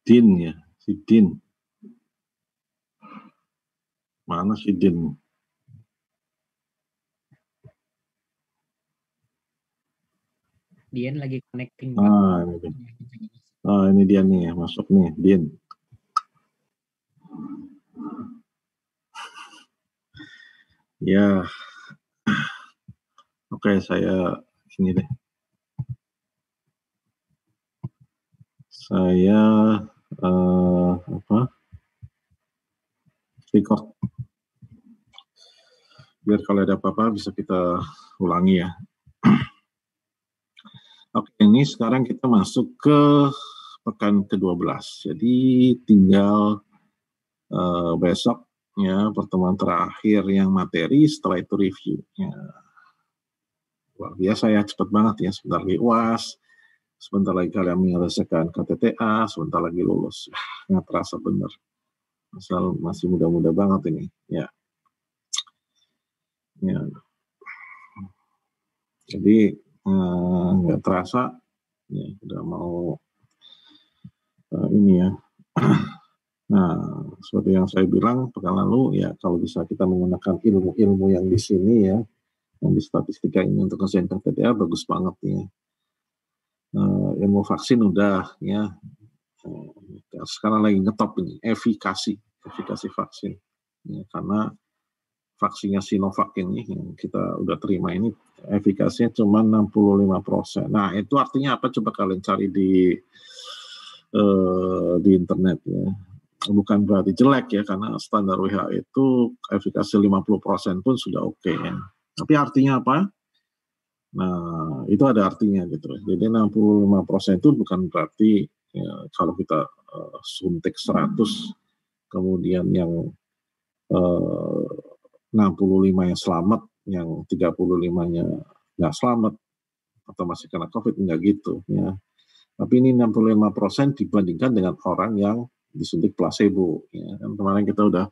Din ya, si Din. Mana si Din? Dian lagi connecting. Ini dia nih, masuk nih, Din. Ya, oke, saya ini deh. Saya record. Biar kalau ada apa-apa bisa kita ulangi ya. Oke, ini sekarang kita masuk ke pekan ke-12. Jadi tinggal besok ya pertemuan terakhir yang materi, setelah itu review. Ya. Luar biasa ya, cepat banget ya. Sebentar lagi UAS, sebentar lagi kalian menyelesaikan KTTA, sebentar lagi lulus. Nggak terasa bener. Masih muda-muda banget ini. Ya. Jadi nggak terasa ya, udah mau ini ya. Nah, seperti yang saya bilang pekan lalu ya, kalau bisa kita menggunakan ilmu-ilmu yang di sini ya, yang di statistika ini untuk ngerjain KTTA bagus banget ya. Ilmu vaksin udah ya. Sekarang lagi ngetop ini efikasi vaksin ya, karena vaksinnya Sinovac ini yang kita udah terima ini efikasinya cuma 65%. Nah, itu artinya apa? Coba kalian cari di internet ya. Bukan berarti jelek ya, karena standar WHO itu efikasi 50% pun sudah oke ya. Tapi artinya apa? Nah, itu ada artinya gitu. Jadi 65% itu bukan berarti ya, kalau kita suntik 100, kemudian yang 65 yang selamat, yang 35-nya nggak selamat atau masih kena COVID, nggak gitu ya. Tapi ini 65% dibandingkan dengan orang yang disuntik placebo. Ya. Kan kemarin kita udah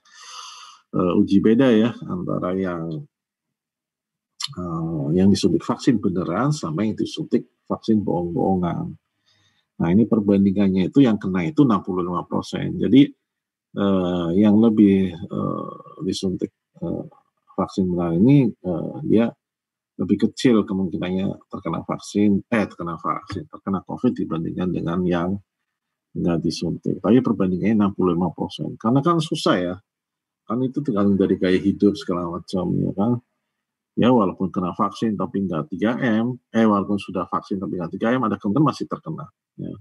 uji beda ya antara yang disuntik vaksin beneran sama yang disuntik vaksin bohong-bohongan. Nah ini perbandingannya itu yang kena itu 65%. Jadi yang lebih disuntik vaksin benar ini dia lebih kecil kemungkinannya terkena COVID dibandingkan dengan yang nggak disuntik. Tapi perbandingannya 65%. Karena kan susah ya. Kan itu tergantung dari gaya hidup segala macam ya kan. Ya walaupun kena vaksin tapi nggak 3M, walaupun sudah vaksin tapi nggak 3M, ada kemungkinan masih terkena. Ya.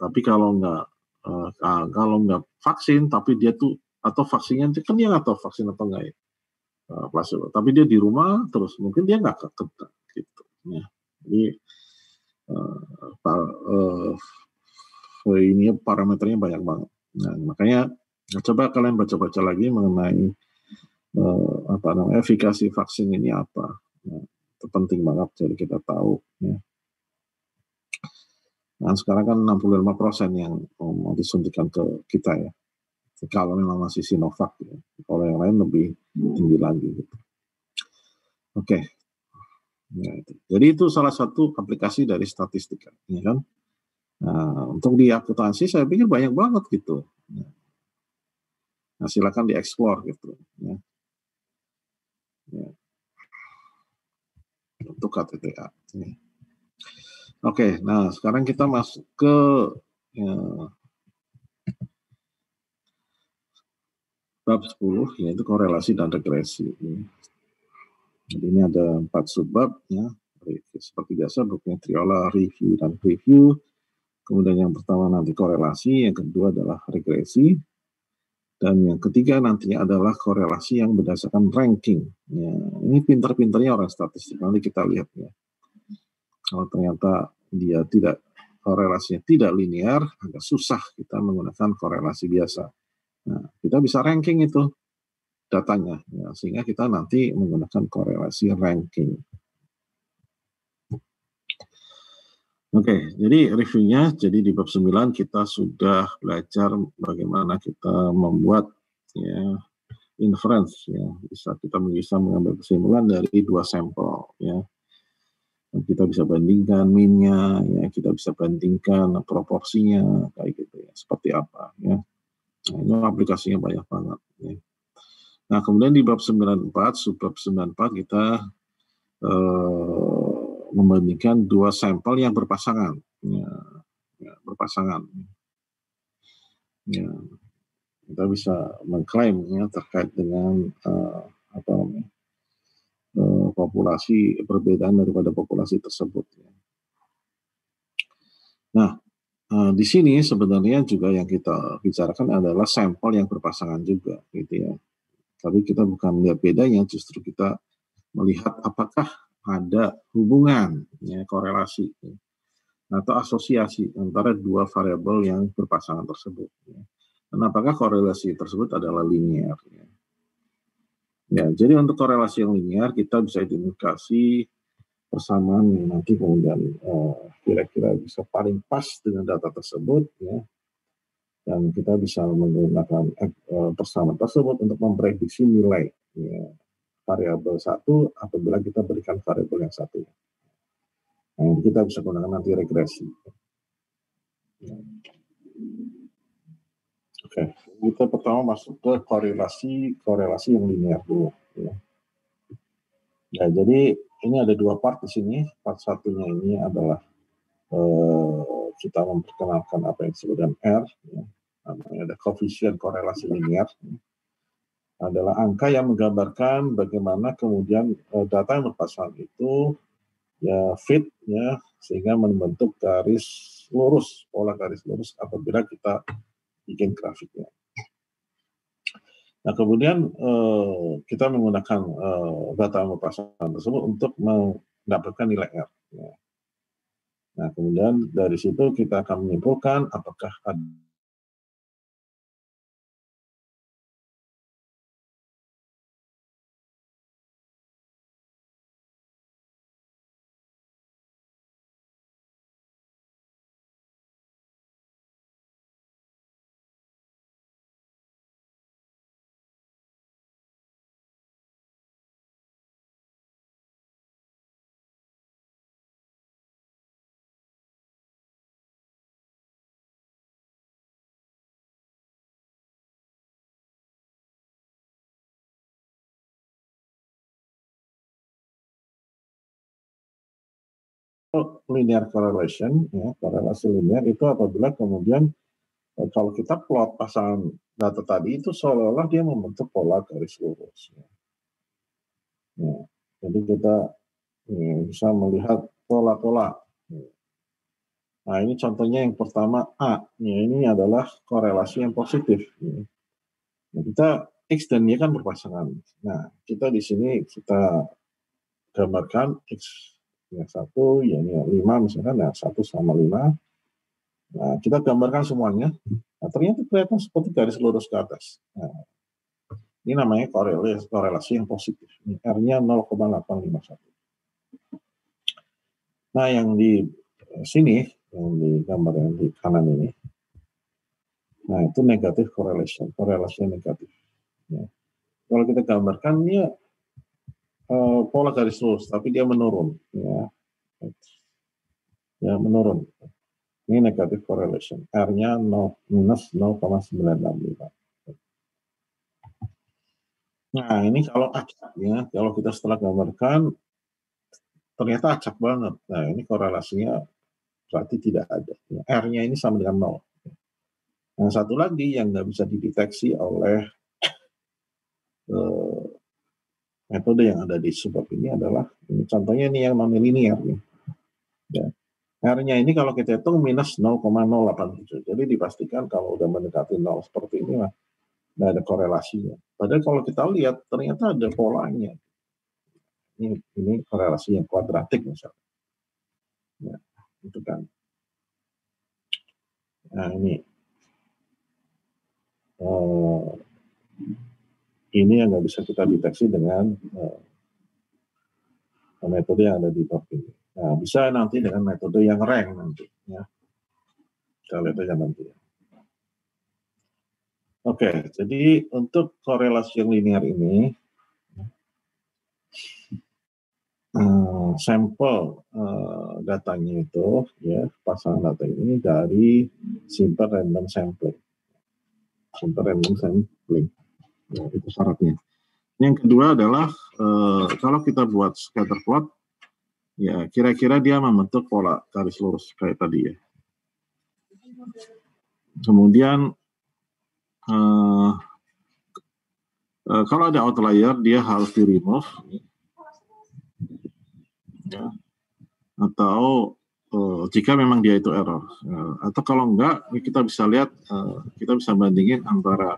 Tapi kalau nggak vaksin tapi dia tuh, atau vaksinnya kan dia nggak tahu vaksin atau enggak ya, placebo. Tapi dia di rumah terus, mungkin dia nggak kena gitu. Ya. Jadi ini parameternya banyak banget. Nah, makanya coba kalian baca-baca lagi mengenai efikasi vaksin ini apa. Nah, itu penting banget jadi kita tahu. Ya. Nah, sekarang kan 65% yang mau disuntikan ke kita ya. Kalau memang masih Sinovac ya. Kalau yang lain lebih tinggi lagi gitu. Oke. Ya, jadi itu salah satu aplikasi dari statistika, ya kan? Nah, untuk di akuntansi saya pikir banyak banget gitu. Nah, silakan dieksplor gitu. Ya. Ya. Untuk KTTA. Ya. Oke, nah sekarang kita masuk ke bab 10, yaitu korelasi dan regresi. Jadi ini ada 4 subbab ya. Seperti biasa bukunya Triola, review dan preview. Kemudian yang pertama nanti korelasi, yang kedua adalah regresi, dan yang ketiga nantinya adalah korelasi yang berdasarkan ranking. Ya, ini pintar-pintarnya orang statistik, nanti kita lihat ya. Kalau ternyata dia korelasinya tidak linear, agak susah kita menggunakan korelasi biasa. Nah, kita bisa ranking itu datanya, ya, sehingga kita nanti menggunakan korelasi ranking. Oke, jadi reviewnya, jadi di bab 9 kita sudah belajar bagaimana kita membuat ya inference ya, kita bisa mengambil kesimpulan dari 2 sampel ya. Kita bisa bandingkan mean-nya ya, kita bisa bandingkan proporsinya kayak gitu seperti apa ya. Nah, ini aplikasinya banyak banget ya. Nah, kemudian di bab 94, subbab 94 kita membandingkan dua sampel yang berpasangan ya, berpasangan ya. Kita bisa mengklaim ya terkait dengan apa namanya, populasi, perbedaan daripada populasi tersebut ya. Nah, di sini sebenarnya juga yang kita bicarakan adalah sampel yang berpasangan juga gitu ya. Tapi kita bukan melihat bedanya, justru kita melihat apakah ada hubungan ya, korelasi ya, atau asosiasi antara dua variabel yang berpasangan tersebut ya. Dan apakah korelasi tersebut adalah linear ya. Ya, jadi untuk korelasi yang linear kita bisa identifikasi persamaan yang nanti kemudian kira-kira bisa paling pas dengan data tersebut ya, dan kita bisa menggunakan persamaan tersebut untuk memprediksi nilai ya, variabel satu apabila kita berikan variabel yang satu. Nah, kita bisa gunakan nanti regresi. Ya. Oke, kita pertama masuk ke korelasi yang linear dulu. Ya. Ya, jadi ini ada dua part di sini. Part satunya ini adalah kita memperkenalkan apa yang disebut dengan R. Ya. Namanya ada koefisien korelasi linear. Ya. Adalah angka yang menggambarkan bagaimana kemudian data yang berpasangan itu ya fit ya sehingga membentuk garis lurus, pola garis lurus apabila kita bikin grafiknya. Nah, kemudian kita menggunakan data berpasangan tersebut untuk mendapatkan nilai R. Ya. Nah, kemudian dari situ kita akan menyimpulkan apakah ada linear correlation, ya, korelasi linear itu apabila kemudian kalau kita plot pasangan data tadi itu seolah-olah dia membentuk pola garis lurus. Ya. Ya, jadi kita bisa melihat pola-pola. Nah, ini contohnya yang pertama A. Ya, ini adalah korelasi yang positif. Ya. Nah, kita X dan Y kan berpasangan. Nah, kita di sini kita gambarkan X yang satu, ya ini 5 misalkan, nah 1 sama 5. Nah, kita gambarkan semuanya. Nah, ternyata kelihatan seperti garis lurus ke atas. Nah, ini namanya korelasi yang positif. R-nya 0,851. Nah, yang di sini, yang di gambar yang di kanan ini, nah itu negatif correlation, korelasi yang negatif. Ya. Kalau kita gambarkan, dia pola garis lurus, tapi dia menurun. Ya, menurun. Ini negatif correlation. R-nya minus 0,965. Nah, ini kalau acak ya, kalau kita setelah gambarkan ternyata acak banget. Nah, ini korelasinya berarti tidak ada. R-nya ini sama dengan 0. Nah, satu lagi yang nggak bisa dideteksi oleh metode yang ada di subbab ini adalah, ini contohnya ini yang non-linear nih. Ya. R-nya ini kalau kita hitung minus 0,087. Jadi dipastikan kalau udah mendekati 0 seperti ini, nggak ada korelasinya. Padahal kalau kita lihat, ternyata ada polanya. Ini korelasi yang kuadratik misalnya. Ya, itu kan. Nah, ini yang nggak bisa kita deteksi dengan metode yang ada di bab ini. Nah, bisa nanti dengan metode yang rank nanti. Ya. Kita lihat aja nanti. Oke, jadi untuk korelasi yang linear ini, sampel datanya itu, ya pasangan data ini dari simple random sampling. Simple random sampling. Ya, itu syaratnya. Yang kedua adalah kalau kita buat scatter plot, ya kira-kira dia membentuk pola garis lurus kayak tadi ya. Kemudian kalau ada outlier dia harus di remove, ya. Atau jika memang dia itu error, atau kalau enggak kita bisa lihat, kita bisa bandingin antara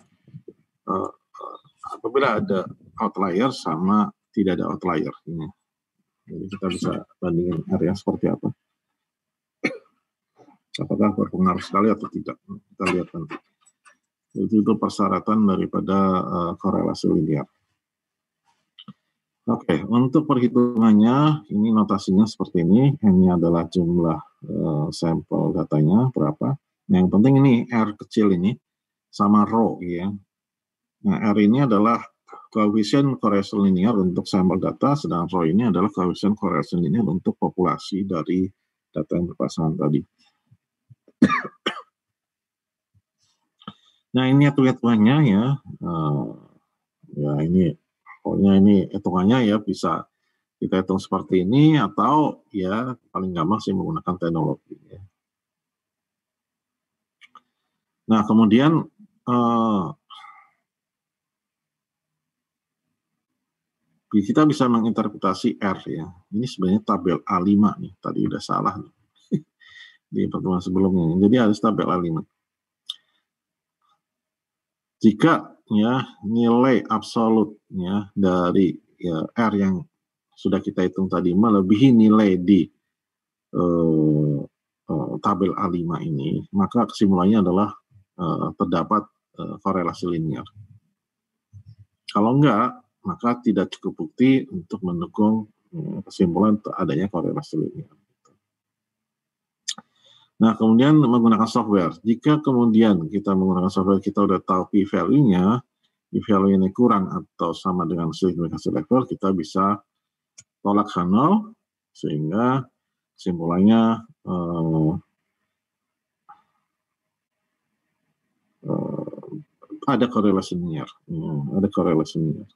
apabila ada outlier sama tidak ada outlier ini. Jadi kita bisa bandingin area seperti apa. Apakah berpengaruh sekali atau tidak? Kita lihat nanti. Itu persyaratan daripada korelasi linear. Oke, untuk perhitungannya ini notasinya seperti ini. Ini adalah jumlah sampel datanya berapa. Yang penting ini R kecil ini sama rho ya. Nah, R ini adalah koefisien korelasi linear untuk sampel data, sedangkan rho ini adalah koefisien korelasi linear untuk populasi dari data yang berpasangan tadi. Nah, ini hitungannya ya. Ya ini, pokoknya ini hitungannya ya bisa kita hitung seperti ini atau ya paling gampang sih menggunakan teknologi. Ya. Nah, kemudian kita bisa menginterpretasi R ya. Ini sebenarnya tabel A5 nih, tadi udah salah nih. Di pertemuan sebelumnya. Jadi harus tabel A5. Jika ya nilai absolutnya dari ya, R yang sudah kita hitung tadi melebihi nilai di tabel A5 ini, maka kesimpulannya adalah terdapat korelasi linear. Kalau enggak, maka tidak cukup bukti untuk mendukung kesimpulan adanya korelasi linear. Nah, kemudian menggunakan software. Jika kemudian kita menggunakan software, kita udah tahu p-value-nya, p-value-nya kurang atau sama dengan signifikansi level, kita bisa tolak ke 0, sehingga kesimpulannya ada korelasi linear. Ada korelasi linear.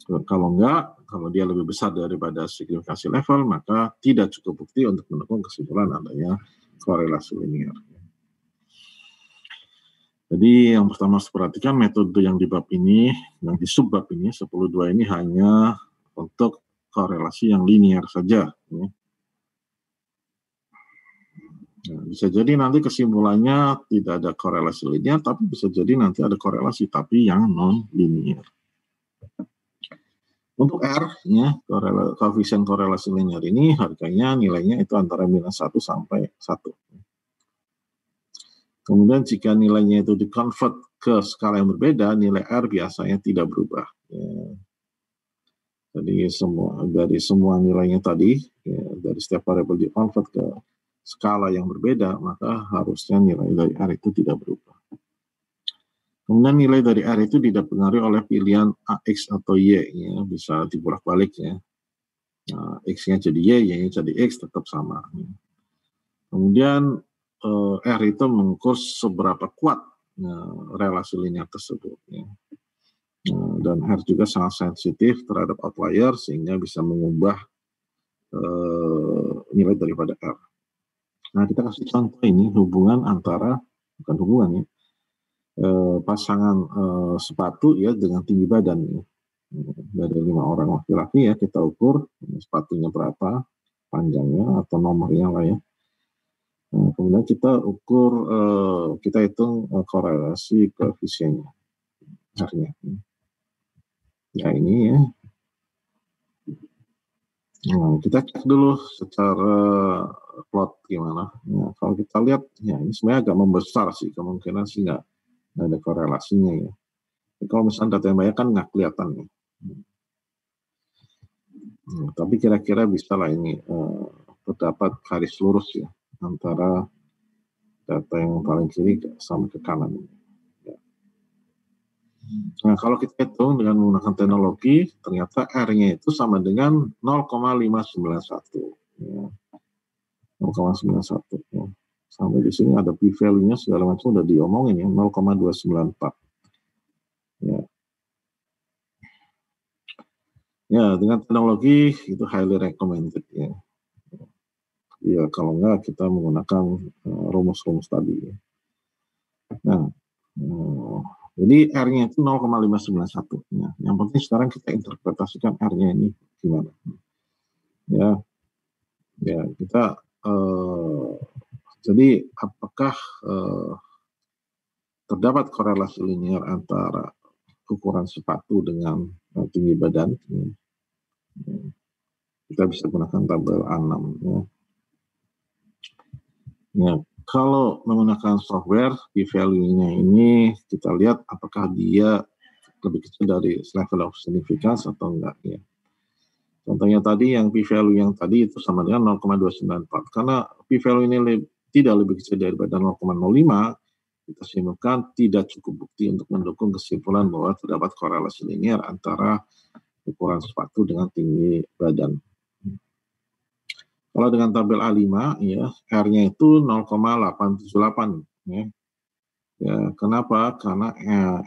Kalau enggak, kalau dia lebih besar daripada signifikansi level, maka tidak cukup bukti untuk mendukung kesimpulan adanya korelasi linear. Jadi yang pertama harus perhatikan metode yang di bab ini, yang di subbab ini, 10.2 ini hanya untuk korelasi yang linear saja. Nah, bisa jadi nanti kesimpulannya tidak ada korelasi linear, tapi bisa jadi nanti ada korelasi, tapi yang non-linear. Untuk R, ya, koefisien korelasi linear ini harganya nilainya itu antara -1 sampai 1. Kemudian jika nilainya itu di-convert ke skala yang berbeda, nilai R biasanya tidak berubah. Ya. Jadi dari semua nilainya tadi, ya, dari setiap variabel di-convert ke skala yang berbeda, maka harusnya nilai dari R itu tidak berubah. Kemudian nilai dari R itu tidak dipengaruhi oleh pilihan AX atau Y, ya, bisa dibolak-balik ya. Nah, X-nya jadi Y, Y-nya jadi X, tetap sama. Ya. Kemudian R itu mengukur seberapa kuat relasi linear tersebut. Ya. Dan R juga sangat sensitif terhadap outlier, sehingga bisa mengubah nilai daripada R. Nah, kita kasih contoh ini hubungan antara, bukan hubungan ya, pasangan sepatu ya dengan tinggi badan ya. Dari 5 orang laki-laki ya, kita ukur sepatunya berapa panjangnya atau nomornya lah ya. Kemudian kita ukur, kita hitung korelasi koefisiennya R-nya. Ya ini ya. Nah, kita cek dulu secara plot gimana. Nah, kalau kita lihat ya ini sebenarnya agak membesar sih, kemungkinan sih nggak ada korelasinya ya. Kalau misalnya data yang banyak kan nggak kelihatan nih. Tapi kira-kira bisa lah ini terdapat garis lurus ya antara data yang paling kiri sama ke kanan. Ya. Nah, kalau kita hitung dengan menggunakan teknologi, ternyata R-nya itu sama dengan 0,591. Ya. 0,91 ya. sampai di sini ada p-value-nya segala macam udah diomongin ya, 0,294. Ya. Ya, dengan teknologi itu highly recommended ya. Ya, kalau enggak kita menggunakan rumus-rumus tadi. Ya. Nah, jadi R-nya itu 0,591. Ya. Yang penting sekarang kita interpretasikan R-nya ini gimana. Ya, kita jadi apakah terdapat korelasi linear antara ukuran sepatu dengan tinggi badan? Kita bisa gunakan tabel A6. Ya, kalau menggunakan software, p-value-nya ini kita lihat apakah dia lebih kecil dari level of significance atau enggak ya. Contohnya tadi yang p-value yang tadi itu sama dengan 0,294. Karena p-value ini tidak lebih kecil daripada 0,05, kita simpulkan tidak cukup bukti untuk mendukung kesimpulan bahwa terdapat korelasi linear antara ukuran sepatu dengan tinggi badan. Kalau dengan tabel A5 ya, R-nya itu 0,878 ya. Ya, kenapa? Karena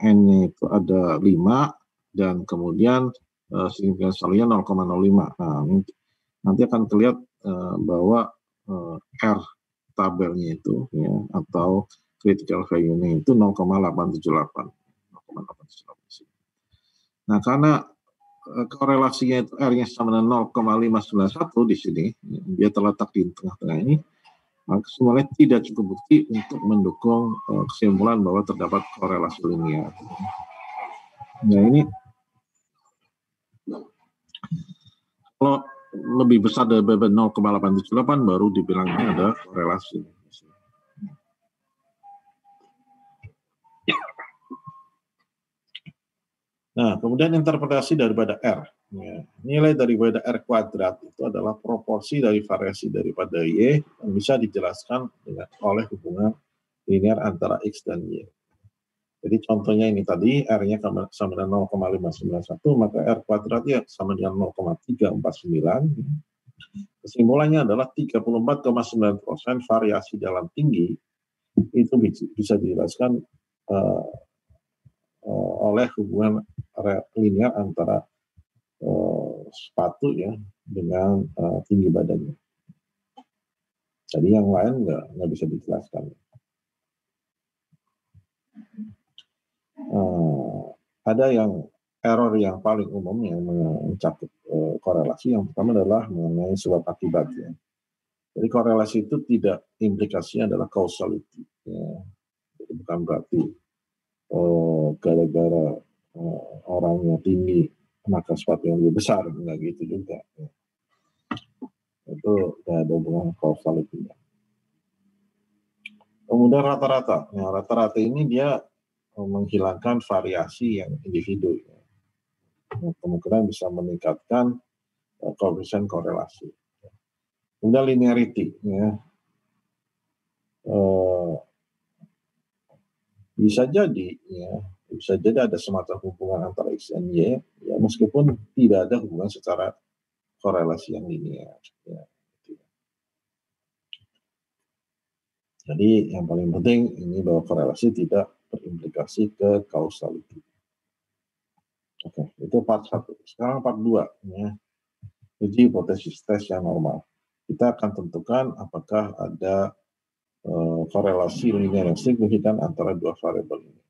N-nya itu ada 5 dan kemudian significance value-nya 0,05. Nah, nanti akan terlihat bahwa R tabelnya itu ya atau critical value-nya itu 0,878. Nah, karena korelasinya itu R-nya sama dengan 0,591 di sini, dia terletak di tengah-tengah ini, maka semuanya tidak cukup bukti untuk mendukung kesimpulan bahwa terdapat korelasi linear. Nah, ini kalau lebih besar dari 0,878 baru dibilangnya ada korelasi. Nah, kemudian interpretasi daripada R. Ya, nilai daripada R kuadrat itu adalah proporsi dari variasi daripada Y yang bisa dijelaskan oleh hubungan linear antara X dan Y. Jadi contohnya ini tadi, R-nya sama dengan 0,591, maka R kuadratnya sama dengan 0,349. Kesimpulannya adalah 34,9% variasi dalam tinggi itu bisa dijelaskan oleh hubungan linear antara sepatu ya dengan tinggi badannya. Jadi yang lain nggak bisa dijelaskan. Ada yang error yang paling umum yang mencakup korelasi. Yang pertama adalah mengenai sebab akibat ya. Jadi korelasi itu tidak implikasinya adalah causality. Ya. Jadi bukan berarti gara-gara orangnya tinggi maka sepatu yang lebih besar, enggak gitu juga. Ya. Itu tidak ada hubungan causality. Kemudian rata-rata. Nah, rata-rata ini dia menghilangkan variasi yang individu. Ya. Kemungkinan bisa meningkatkan koefisien korelasi. Kemudian linearity. Ya. Bisa jadi ada semacam hubungan antara X dan Y, ya, meskipun tidak ada hubungan secara korelasi yang linear. Ya. Jadi yang paling penting ini bahwa korelasi tidak berimplikasi ke causality. Oke, itu part 1. Sekarang part 2. Ya. Uji hipotesis tes yang normal. Kita akan tentukan apakah ada korelasi linear yang signifikan antara dua variabel ini.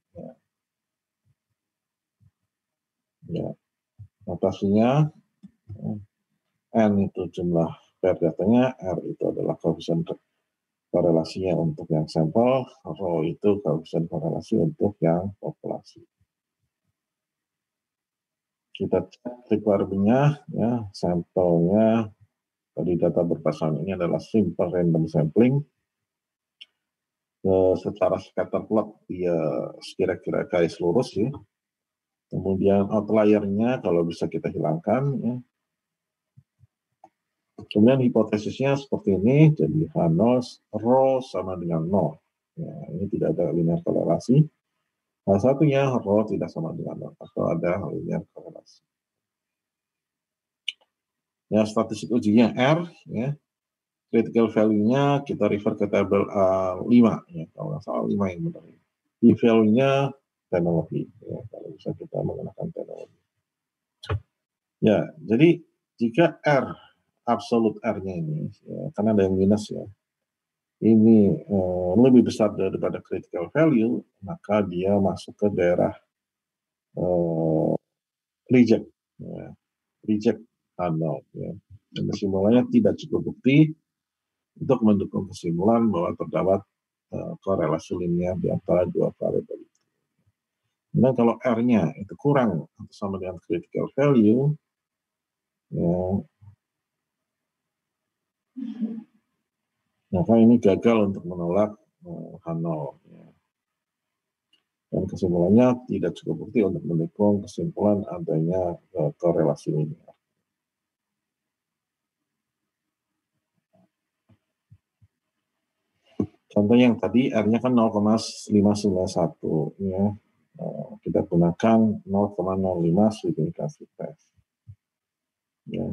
Ya. Notasinya N itu jumlah pair datanya, R itu adalah koefisien korelasinya untuk yang sampel, rho itu koefisien korelasi untuk yang populasi. Kita cek requirement-nya, ya, sampelnya dari data berpasangan ini adalah simple random sampling. Secara scatter plot dia kira-kira garis lurus ya. Kemudian outlier-nya kalau bisa kita hilangkan ya. Kemudian hipotesisnya seperti ini, jadi H0 rho sama dengan 0. Ya, ini tidak ada linear korelasi. Salah satunya rho tidak sama dengan 0 atau ada linear korelasi. Ya, statistik ujinya R ya. critical value-nya kita refer ke tabel A5 ya, kalau nggak salah 5 yang benar. P-value-nya teknologi ya, kalau bisa kita menggunakan teknologi. Ya, jadi jika R absolute R-nya ini ya, karena ada yang minus ya, ini lebih besar daripada critical value, maka dia masuk ke daerah reject ya, reject null ya. Dan kesimpulannya tidak cukup bukti untuk mendukung kesimpulan bahwa terdapat korelasi linear di antara dua variabel itu. Nah, kalau R-nya itu kurang atau sama dengan critical value, ya, maka ini gagal untuk menolak H0. Ya. Dan kesimpulannya tidak cukup bukti untuk mendukung kesimpulan adanya korelasi linear. Contoh yang tadi R-nya kan 0,591 ya. Kita gunakan 0,05 simplifikasi tes. Ya.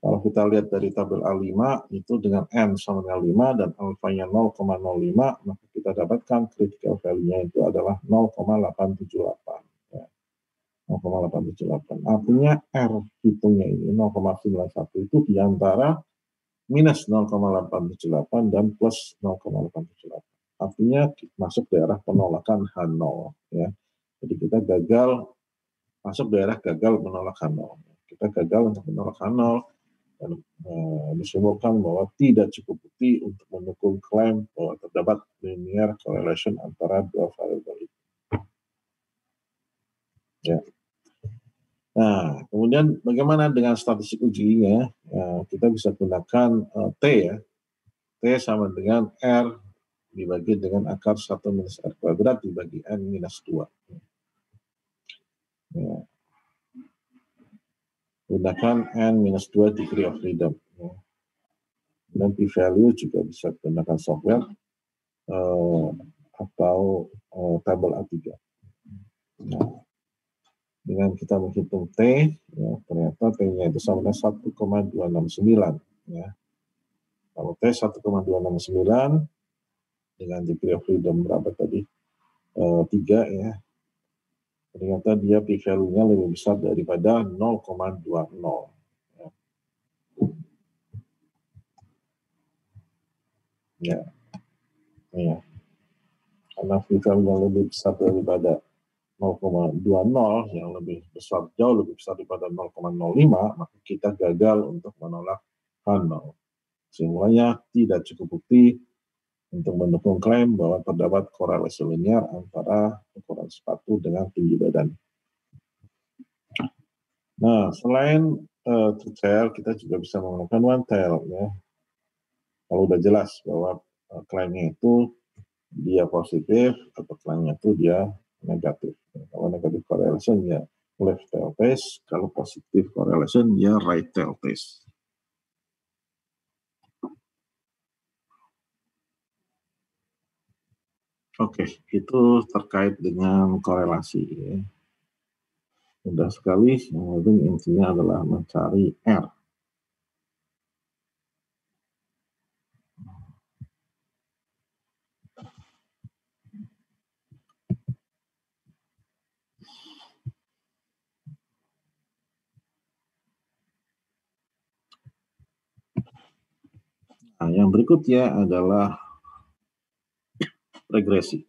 Kalau kita lihat dari tabel A5 itu dengan N sama dengan 5 dan alfanya 0,05, maka kita dapatkan critical value-nya itu adalah 0,878. Ya. 0,878. Artinya R hitungnya ini 0,91 itu diantara minus 0,878 dan plus 0,878. Artinya masuk daerah penolakan H0. Ya. Jadi kita gagal, masuk daerah gagal menolak H0. Kita gagal untuk menolak H0 dan disimpulkan bahwa tidak cukup bukti untuk mendukung klaim bahwa terdapat linear correlation antara dua variabel itu. Ya. Nah, kemudian bagaimana dengan statistik ujinya? Kita bisa gunakan T ya. T sama dengan R dibagi dengan akar 1 minus R kuadrat dibagi N minus 2. Ya. Gunakan N-2 degree of freedom. Ya. Dan p-value juga bisa gunakan software atau tabel A3. Nah, dengan kita menghitung T, ya, ternyata T-nya itu sama dengan 1,269. Ya. Kalau T 1,269 dengan degree of freedom berapa tadi? 3 ya. Ternyata dia p-value-nya lebih besar daripada 0,20. Ya. Ya. Karena p-value yang lebih besar daripada 0,20 yang lebih besar, jauh lebih besar daripada 0,05, maka kita gagal untuk menolak H0. Semuanya tidak cukup bukti untuk mendukung klaim bahwa terdapat korelasi linear antara ukuran sepatu dengan tinggi badan. Nah, selain two-tail, kita juga bisa menggunakan one-tail ya. Kalau udah jelas bahwa klaimnya itu dia positif atau klaimnya itu dia negatif. Kalau negatif correlation ya left tail test, kalau positif correlation ya right tail test. Oke, itu terkait dengan korelasi. Ya. Mudah sekali, yang penting intinya adalah mencari R. Nah, yang berikutnya adalah regresi.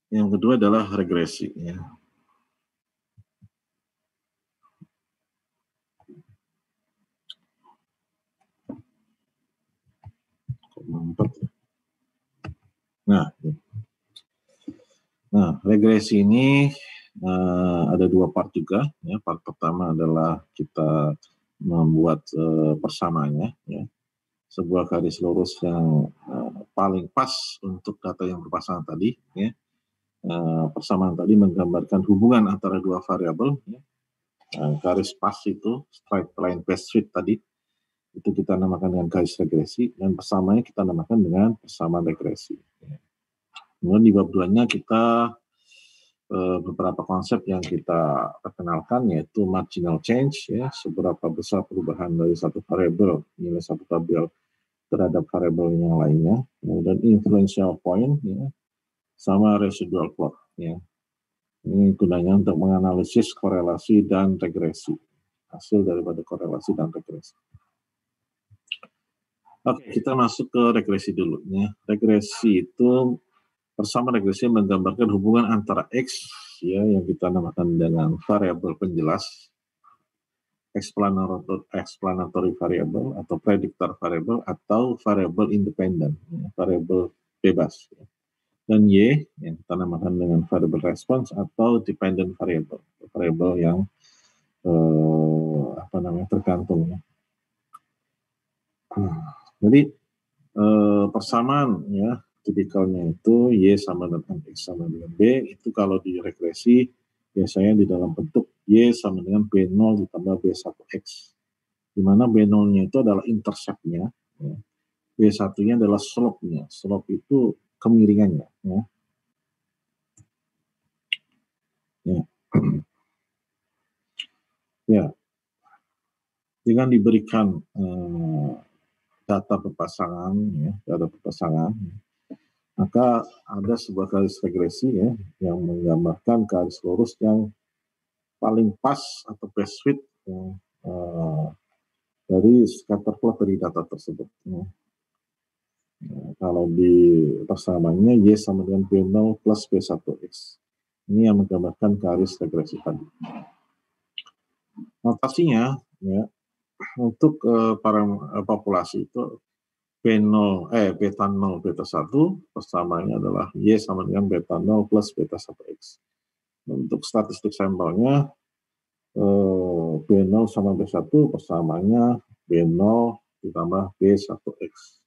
Yang kedua adalah regresi. Ya. Nah, regresi ini ada dua part juga. Ya. Part pertama adalah kita membuat persamaannya. Ya. sebuah garis lurus yang paling pas untuk data yang berpasangan tadi, ya. Persamaan tadi menggambarkan hubungan antara dua variabel, ya. Garis pas itu straight line best fit tadi itu kita namakan dengan garis regresi, dan persamaannya kita namakan dengan persamaan regresi. Kemudian di bab 2-nya kita beberapa konsep yang kita perkenalkan, yaitu marginal change, ya, seberapa besar perubahan dari satu variabel, nilai satu tabel terhadap variabel yang lainnya, kemudian influential point, ya, sama residual plot, ya. Ini gunanya untuk menganalisis korelasi dan regresi, hasil daripada korelasi dan regresi. Oke, kita masuk ke regresi dulu, ya. Regresi itu persamaan regresi menggambarkan hubungan antara X, ya, yang kita namakan dengan variabel penjelas, explanatory variable atau predictor variable, atau variabel independen, ya, variabel bebas, ya. Dan Y yang kita namakan dengan variable response atau dependent variable, variabel yang tergantung, ya. Jadi persamaan, ya, tipikalnya itu Y sama dengan X sama dengan B, itu kalau di regresi biasanya di dalam bentuk Y sama dengan B0 ditambah B1X, di mana B0-nya itu adalah intercept-nya, ya. B1-nya adalah slope-nya. Slope itu kemiringannya, ya. Ya. Ya. Dengan diberikan data berpasangan, ya, maka ada sebuah garis regresi, ya, yang menggambarkan garis lurus yang paling pas atau best fit, ya, dari scatter plot dari data tersebut, ya. Kalau di persamaannya Y sama dengan B0 plus B1X. Ini yang menggambarkan garis regresi tadi. Notasinya, ya, untuk para populasi itu beta 0, beta 1, persamaannya adalah Y sama dengan beta 0 plus beta 1X. Untuk statistik sampelnya, B0 sama B1, persamaannya B0 ditambah B1X.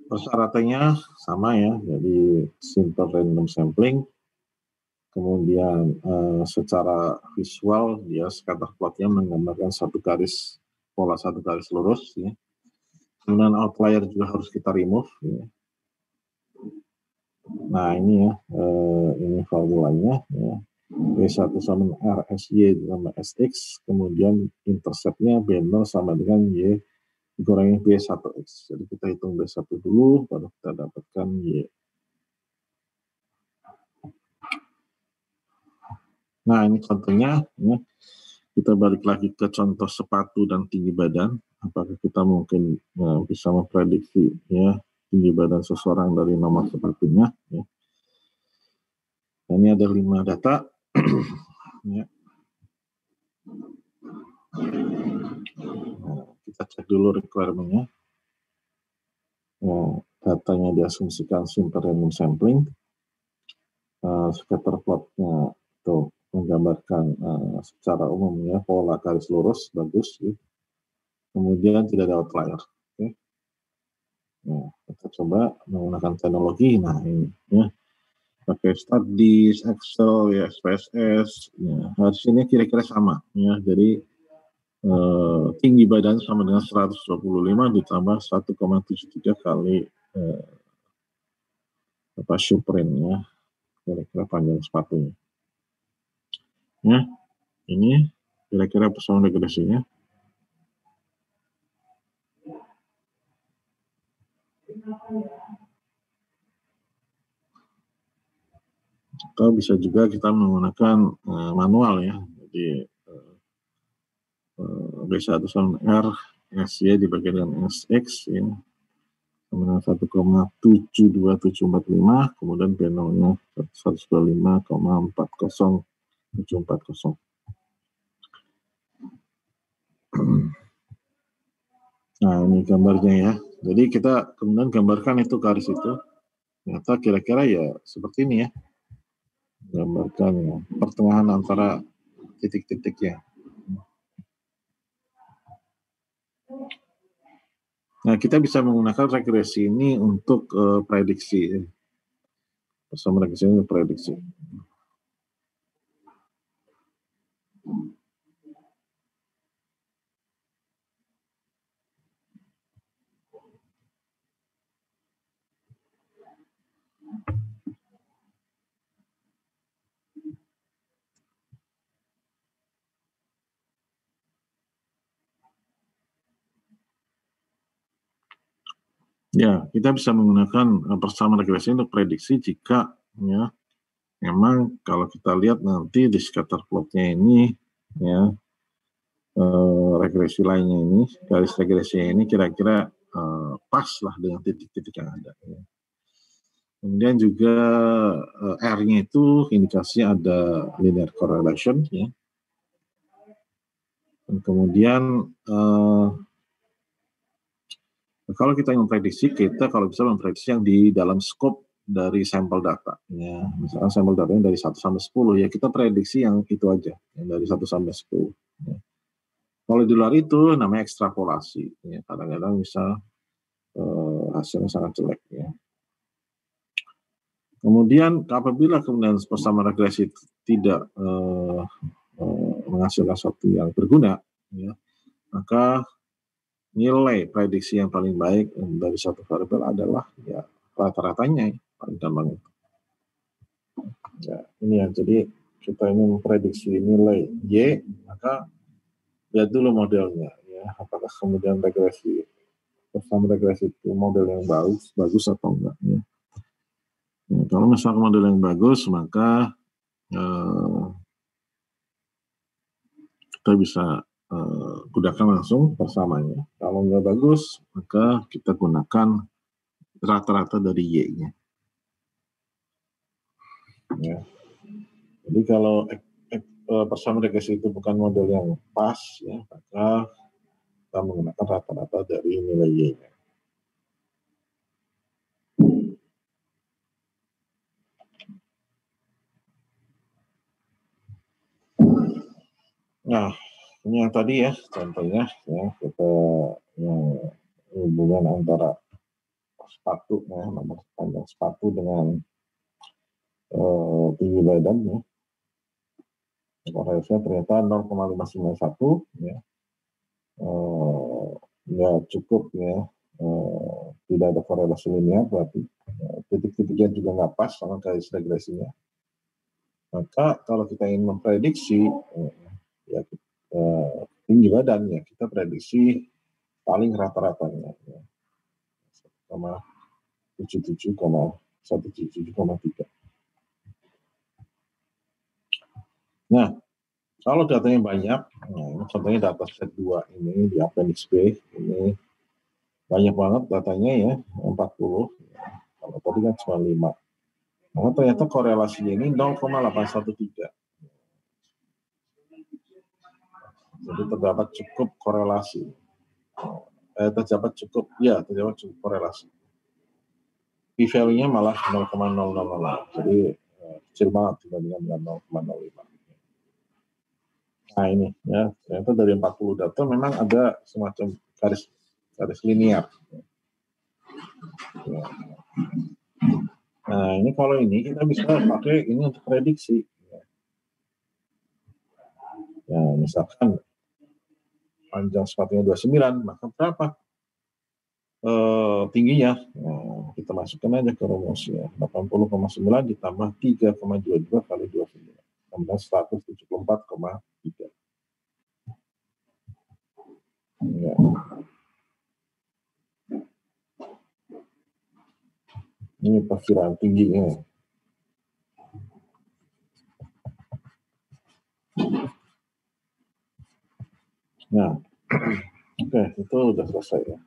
Persyaratannya sama, ya, jadi simple random sampling. Kemudian secara visual dia scatter plotnya menggambarkan pola satu garis lurus, ya. Kemudian outlier juga harus kita remove, ya. Nah ini, ya, ini formulanya, ya. B1 sama RSY ditambah SX, kemudian interceptnya B0 sama dengan Y dikurangi B1X. Jadi kita hitung B1 dulu, baru kita dapatkan Y. Nah ini contohnya, ya. Kita balik lagi ke contoh sepatu dan tinggi badan. Apakah kita mungkin bisa memprediksi, ya, tinggi badan seseorang dari nomor sepatunya, ya. Nah, ini ada 5 data. Ya. Nah, kita cek dulu requirement-nya. Datanya diasumsikan simple random sampling. Scatter plot-nya itu menggambarkan secara umum, ya, pola garis lurus bagus, ya. Kemudian tidak ada outlier. Oke. Nah, kita coba menggunakan teknologi. Nah ini, ya, pakai Studies, Excel, ya, SPSS, ya, hasilnya kira-kira sama, ya. Jadi tinggi badan sama dengan 125 ditambah 1,73 kali supprint, ya, kira-kira panjang sepatunya. Ya, ini kira-kira persamaan regresinya. Atau bisa juga kita menggunakan manual, ya. Jadi B1 sama R SY dibagi dengan SX, ya, sama dengan 1,72745, kemudian B0-nya 125,40740. Nah ini gambarnya, ya. Jadi kita kemudian gambarkan itu garis itu. Ternyata kira-kira ya seperti ini, ya. Gambarkan, ya, pertengahan antara titik-titiknya. Nah, kita bisa menggunakan regresi ini untuk prediksi. Bersama regresi ini prediksi. Ya, kita bisa menggunakan persamaan regresi untuk prediksi jika ya memang kalau kita lihat nanti di scatter plotnya ini ya regresi lainnya ini, garis regresi ini kira-kira pas lah dengan titik-titik yang ada. Ya. Kemudian juga R-nya itu indikasinya ada linear correlation ya. Dan kemudian kalau kita ingin memprediksi, kita kalau bisa memprediksi yang di dalam scope dari sampel data. Ya, misalkan sampel datanya dari 1 sampai 10, ya kita prediksi yang itu aja, yang dari 1 sampai 10. Ya. Kalau di luar itu namanya ekstrapolasi. Ya, kadang-kadang bisa hasilnya sangat jelek. Ya. Kemudian apabila kemudian persamaan regresi tidak menghasilkan sesuatu yang berguna, ya, maka nilai prediksi yang paling baik dari satu variabel adalah ya rata-ratanya paling gampang itu. Ya, ini ya, jadi kita ingin memprediksi nilai Y, maka lihat dulu modelnya ya, apakah kemudian regresi persamaan regresi itu model yang bagus atau enggak ya. Ya, kalau misalnya model yang bagus, maka kita bisa gunakan langsung persamaannya. Kalau nggak bagus, maka kita gunakan rata-rata dari Y-nya. Ya. Jadi kalau persamaan regresi itu bukan model yang pas, ya, maka kita menggunakan rata-rata dari nilai Y-nya. Nah, ini yang tadi ya, contohnya ya, kita hubungan antara sepatu, ya, nomor panjang sepatu dengan tinggi badan, ya. Korelasinya ternyata 0,591, ya. Nggak cukup ya, tidak ada korelasi linear, berarti titik-titiknya juga nggak pas sama garis regresinya. Maka kalau kita ingin memprediksi ya tinggi badan, ya kita prediksi paling rata-ratanya ya, 177,3. Nah, kalau datanya banyak, nah ini contohnya data set 2 ini di appendix B, ini banyak banget datanya ya, 40. Kalau tadi kan cuma 5. Maka ternyata korelasinya ini 0,813. Jadi terdapat cukup korelasi. Terdapat cukup korelasi. P-value-nya malah 0,000. Jadi kecil banget dibandingkan dengan 0,05. Nah ini ya, ternyata dari 40 data memang ada semacam garis linear. Ya. Nah ini kalau ini kita bisa pakai ini untuk prediksi. Ya misalkan panjang sepatunya 29, maka berapa tingginya? Nah, kita masukkan aja ke rumus ya, 80,9 ditambah 3,22 kali 29, 174,3. Ya. Ini perkiraan tingginya. Nah, oke, itu udah selesai ya.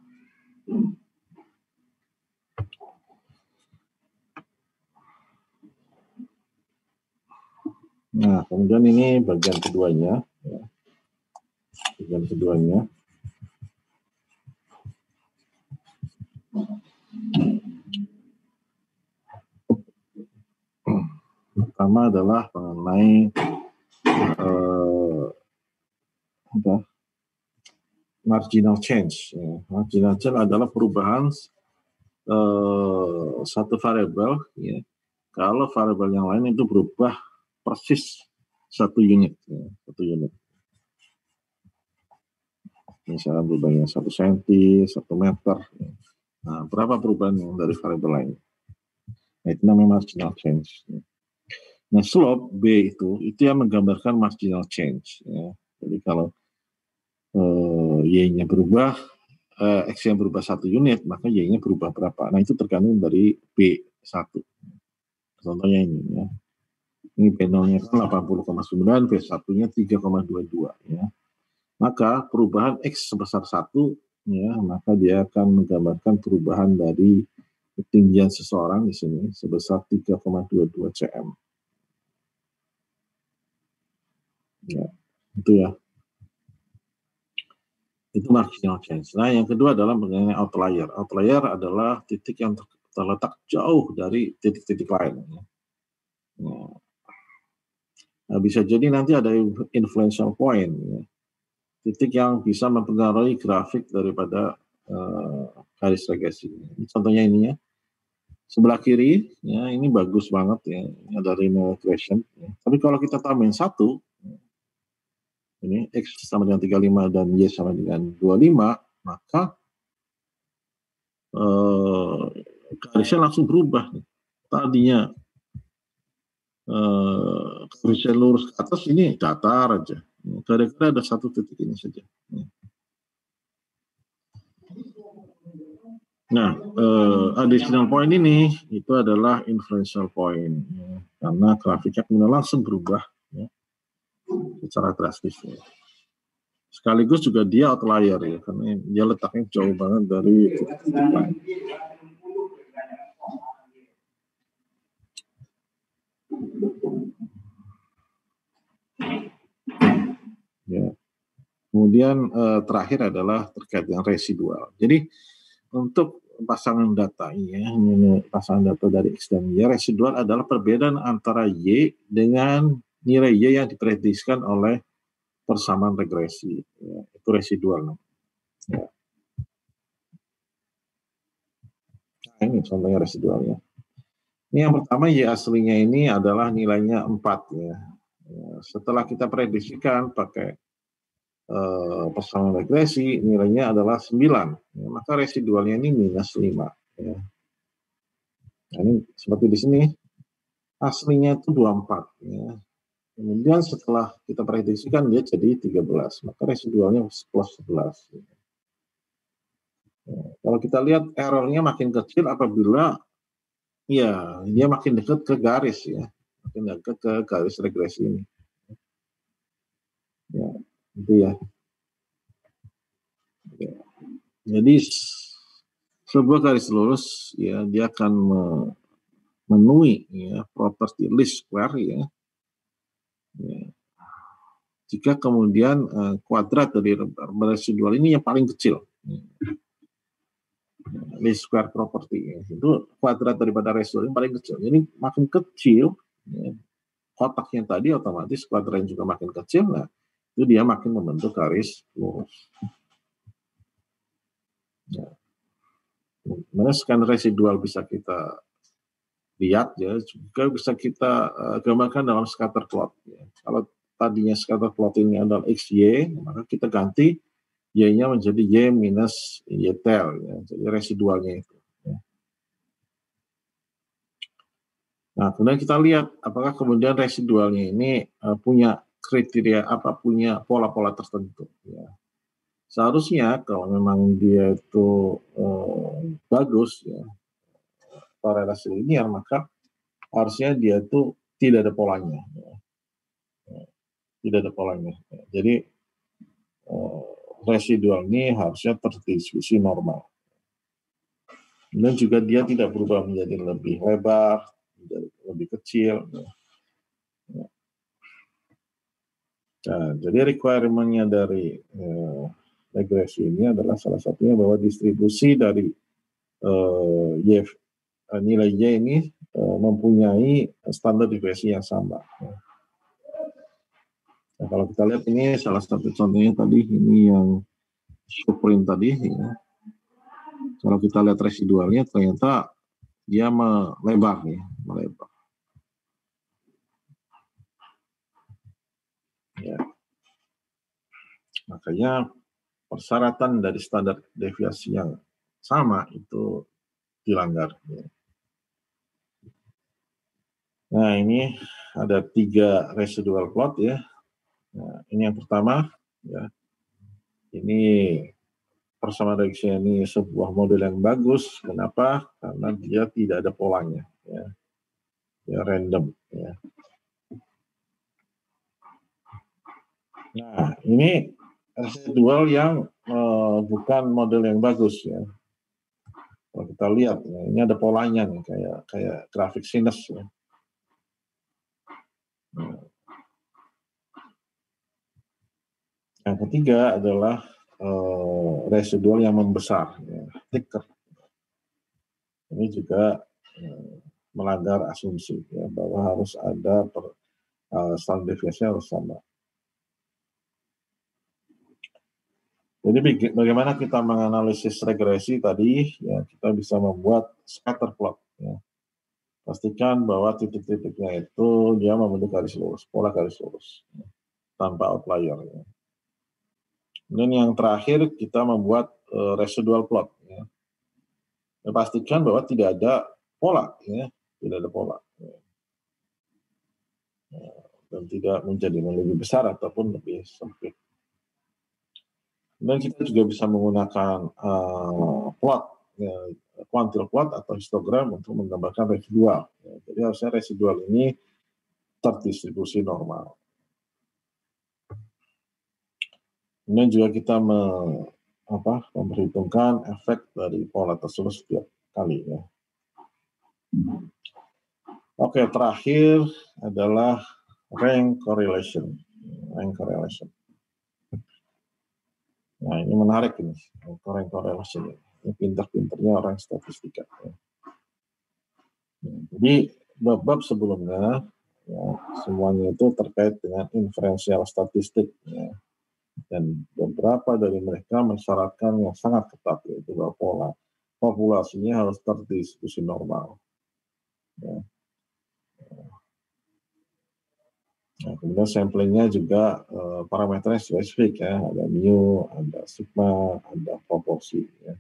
Nah, kemudian ini bagian keduanya. Ya. Bagian keduanya. Pertama adalah mengenai marginal change. Ya. Marginal change adalah perubahan satu variabel, ya, kalau variabel yang lain itu berubah persis satu unit, ya, satu unit. Misalnya berubahnya 1 cm, 1 meter. Ya. Nah, berapa perubahan yang dari variabel lain? Nah, itu namanya marginal change. Ya. Nah, slope B itu yang menggambarkan marginal change. Ya. Jadi kalau Y-nya berubah, X-nya berubah 1 unit, maka Y-nya berubah berapa? Nah, itu tergantung dari B1. Contohnya ini ya. Ini P0-nya kan 80,9, P1-nya 3,22 ya. Maka perubahan X sebesar 1 ya, maka dia akan menggambarkan perubahan dari ketinggian seseorang di sini sebesar 3,22 cm. Ya, itu ya. Itu marginal change. Nah, yang kedua adalah mengenai outlier. Outlier adalah titik yang terletak jauh dari titik-titik lain. Nah, bisa jadi nanti ada influential point, ya. Titik yang bisa mempengaruhi grafik daripada garis regresi. Contohnya ini ya. Sebelah kiri, ya ini bagus banget ya, ini ada linear regression. Ya. Tapi kalau kita tambahin 1, ini X sama dengan 35 dan Y sama dengan 25, maka garisnya langsung berubah. Tadinya garisnya lurus ke atas, ini datar aja. Kira-kira ada 1 titik ini saja. Nah, additional point ini itu adalah influential point, ya, karena grafiknya kemudian langsung berubah ya, secara drastis. Ya. Sekaligus juga dia outlier ya, karena dia letaknya jauh banget dari titik lain. Ya. Kemudian terakhir adalah terkait dengan residual. Jadi untuk pasangan data ya, pasangan data dari X dan Y, residual adalah perbedaan antara Y dengan nilai Y yang diprediksikan oleh persamaan regresi. Ya, itu residual. Ya. Nah, ini contohnya residualnya. Ini yang pertama Y aslinya ini adalah nilainya 4 ya. Setelah kita prediksikan pakai persamaan regresi, nilainya adalah 9. Ya, maka residualnya ini minus 5. Ya. Nah, ini seperti di sini, aslinya itu 24. Ya. Kemudian setelah kita prediksikan dia jadi 13, maka residualnya plus 11. Ya. Kalau kita lihat errornya makin kecil apabila ya dia makin dekat ke garis ya, makin dekat ke garis regresi ini. Ya, itu ya. Ya. Jadi sebuah garis lurus ya dia akan memenuhi ya properti least square ya. Ya. Jika kemudian kuadrat dari residual ini yang paling kecil. Ya. Least square property ya. Itu kuadrat daripada residual yang paling kecil. Jadi makin kecil ya, kotaknya tadi otomatis kuadratnya juga makin kecil. Nah, itu dia makin membentuk garis lurus. Ya. Mana scan residual bisa kita lihat ya, juga bisa kita gambarkan dalam scatter plot. Ya. Kalau tadinya scatter plot ini adalah XY, maka kita ganti Y-nya menjadi Y minus Y tail, ya. Jadi residualnya itu. Ya. Nah, kemudian kita lihat apakah kemudian residualnya ini punya kriteria apa, punya pola-pola tertentu. Ya. Seharusnya kalau memang dia itu bagus, ya, korelasi linear, maka harusnya dia itu tidak ada polanya. Ya. Tidak ada polanya. Ya. Jadi residual ini harusnya terdistribusi normal. Dan juga dia tidak berubah menjadi lebih lebar, menjadi lebih kecil. Ya. Nah, jadi requirement-nya dari regresi ini adalah salah satunya bahwa distribusi dari nilai Y ini mempunyai standar deviasi yang sama. Nah, kalau kita lihat ini salah satu contohnya tadi ini yang subprime tadi, ya. Kalau kita lihat residualnya ternyata dia melebar, ya, melebar. Ya. Makanya persyaratan dari standar deviasi yang sama itu dilanggar. Ya. Nah, ini ada 3 residual plot, ya. Nah, ini yang pertama, ya. Ini persamaan reaksi ini sebuah model yang bagus. Kenapa? Karena dia tidak ada polanya, ya. Ya random, ya. Nah, ini residual yang bukan model yang bagus, ya. Kalau kita lihat, ya, ini ada polanya nih, kayak grafik sinus, ya. Nah, yang ketiga adalah residual yang membesar, ya, thicker. Ini juga melanggar asumsi, ya, bahwa harus ada standar deviasi harus sama. Jadi bagaimana kita menganalisis regresi tadi, ya kita bisa membuat scatter plot, ya. Pastikan bahwa titik-titiknya itu dia membentuk garis lurus, pola garis lurus, ya, tanpa outlier. Ya. Kemudian yang terakhir kita membuat residual plot. Ya. Ya, pastikan bahwa tidak ada pola, ya, tidak ada pola, ya. Ya, dan tidak menjadi lebih besar ataupun lebih sempit. Dan kita juga bisa menggunakan plot, ya, kuantil plot atau histogram untuk menggambarkan residual. Ya, jadi harusnya residual ini terdistribusi normal. Kemudian juga kita memperhitungkan efek dari pola tersebut setiap kali. Ya. Oke, terakhir adalah rank correlation. Rank correlation. Nah, ini menarik ini, rank correlation. Ini pinter-pinternya orang statistika. Ya. Jadi bab-bab sebelumnya, ya, semuanya itu terkait dengan inferensial statistik, ya. Dan beberapa dari mereka mensyaratkan yang sangat ketat, yaitu bahwa pola populasinya harus terdistribusi normal. Ya. Nah, kemudian samplingnya juga parameternya spesifik, ya, ada mu, ada sigma, ada proporsi. Ya.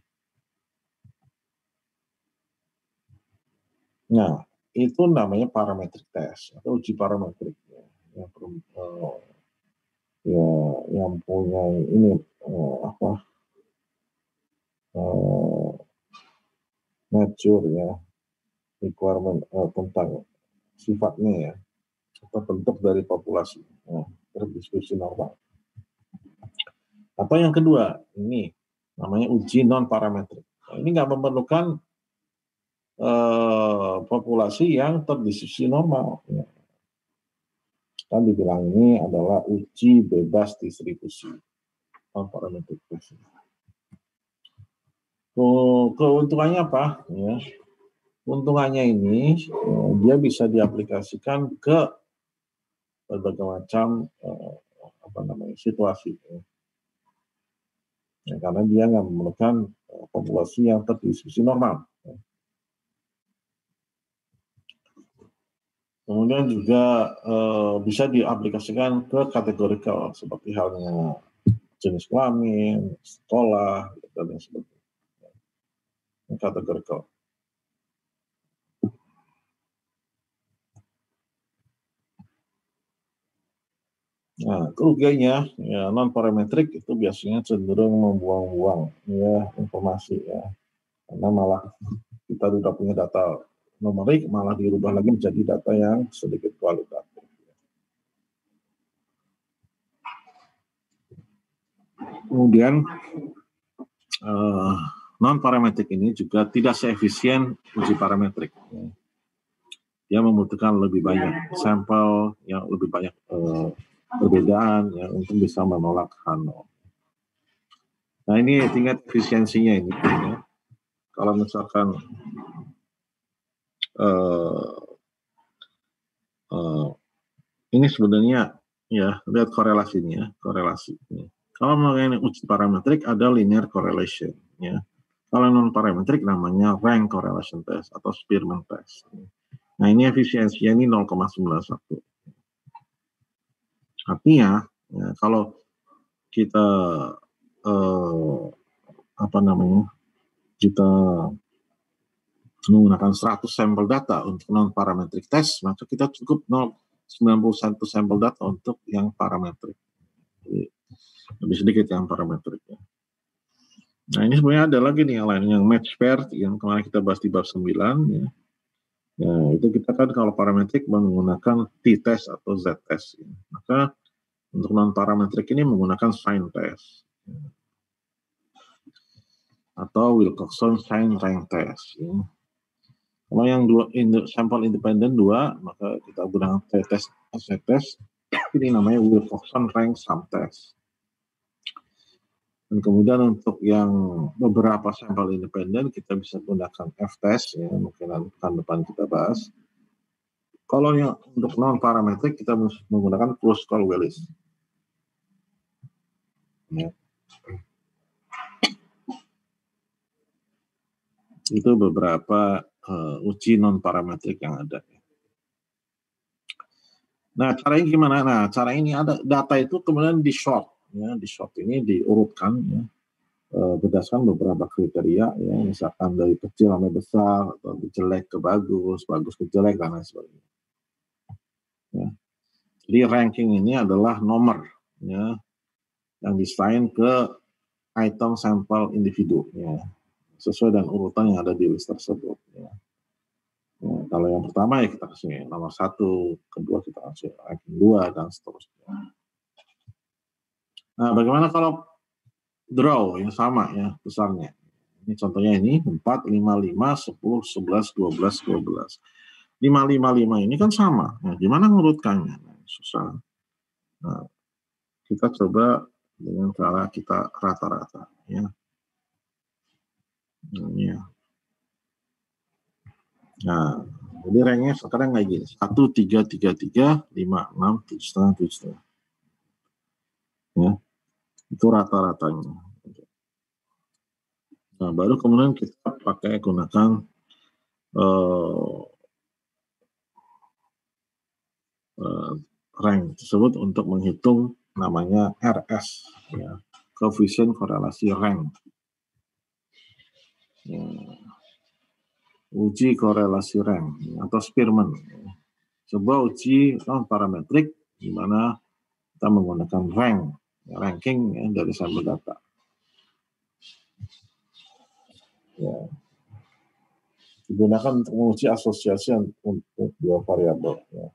Nah, itu namanya parametric test atau uji parametrik, ya, yang punya ini nature, ya, requirement tentang sifatnya, ya, atau bentuk dari populasi, ya, terdistribusi normal. Atau yang kedua, ini namanya uji non parametrik. Nah, ini nggak memerlukan populasi yang terdistribusi normal. Ya. Kan dibilang ini adalah uji bebas distribusi non parametrik. Keuntungannya apa? Ya. Keuntungannya ini dia bisa diaplikasikan ke berbagai macam situasi. Ya, karena dia nggak memerlukan populasi yang terdistribusi normal. Ya. Kemudian juga bisa diaplikasikan ke kategorikal seperti halnya jenis kelamin, sekolah, dan lain sebagainya. Kategorikal. Nah, kerugiannya, ya, non parametrik itu biasanya cenderung membuang-buang, ya, informasi, ya, karena malah kita sudah punya data numerik malah dirubah lagi menjadi data yang sedikit kualitatif. Kemudian non parametrik ini juga tidak seefisien uji parametrik. Dia membutuhkan lebih banyak sampel, yang lebih banyak perbedaan, ya, untuk bisa menolak H0. Nah, ini tingkat efisiensinya ini, ya. Kalau misalkan ini sebenarnya, ya, lihat korelasinya, korelasi ini. Kalau mengenai uji parametrik ada linear correlation, ya. Kalau non parametrik namanya rank correlation test atau Spearman test. Nah ini efisiensinya ini 0,91. Artinya ya, kalau kita kita menggunakan 100 sampel data untuk non parametric test, maka kita cukup 91 sampel data untuk yang parametrik. Jadi, lebih sedikit yang parametriknya. Nah ini sebenarnya ada lagi nih yang lain, yang match pair yang kemarin kita bahas di bab 9 ya. Ya, itu kita kan kalau parametrik menggunakan t-test atau z-test. Ya. Maka untuk non parametrik ini menggunakan sign test ya. Atau Wilcoxon sign rank test. Ya. Kalau yang sampel independen 2, maka kita gunakan t-test atau z-test. Ini namanya Wilcoxon rank sum test. Dan kemudian untuk yang beberapa sampel independen kita bisa gunakan f-test ya, mungkin akan depan kita bahas. Kalau yang untuk non parametrik kita menggunakan Kruskal-Wallis. Ya. Itu beberapa uji non parametrik yang ada. Nah caranya gimana? Nah cara ini ada data itu kemudian di short. Ya, di short ini diurutkan ya, berdasarkan beberapa kriteria ya, misalkan dari kecil sampai besar atau dari jelek ke bagus, bagus ke jelek dan lain sebagainya. Ya. Jadi ranking ini adalah nomor ya, yang diassign ke item sampel individu ya, sesuai dengan urutan yang ada di list tersebut. Ya. Ya, kalau yang pertama ya kita kasih nomor 1, kedua kita kasih ranking 2 dan seterusnya. Nah, bagaimana kalau draw yang sama ya besarnya? Ini contohnya ini 4, 5, 5, 10, 11, 12, 12. 5, 5, 5 ini kan sama. Nah, gimana ngurutkannya? Nah, susah. Nah, kita coba dengan cara kita rata-rata ya. Ya. Nah, jadi ranknya sekarang kayak gini. 1, 3, 3, 3, 5, 6, 7,5, 7,5. Ya. Itu rata-ratanya. Nah, baru kemudian kita pakai gunakan rank tersebut untuk menghitung namanya RS, ya, koefisien korelasi rank. Ya. Uji korelasi rank atau Spearman. Sebuah uji non parametrik di mana kita menggunakan rank, ya, ranking ya, dari sampel data. Ya. Digunakan untuk menguji asosiasi untuk dua variabel. Ya.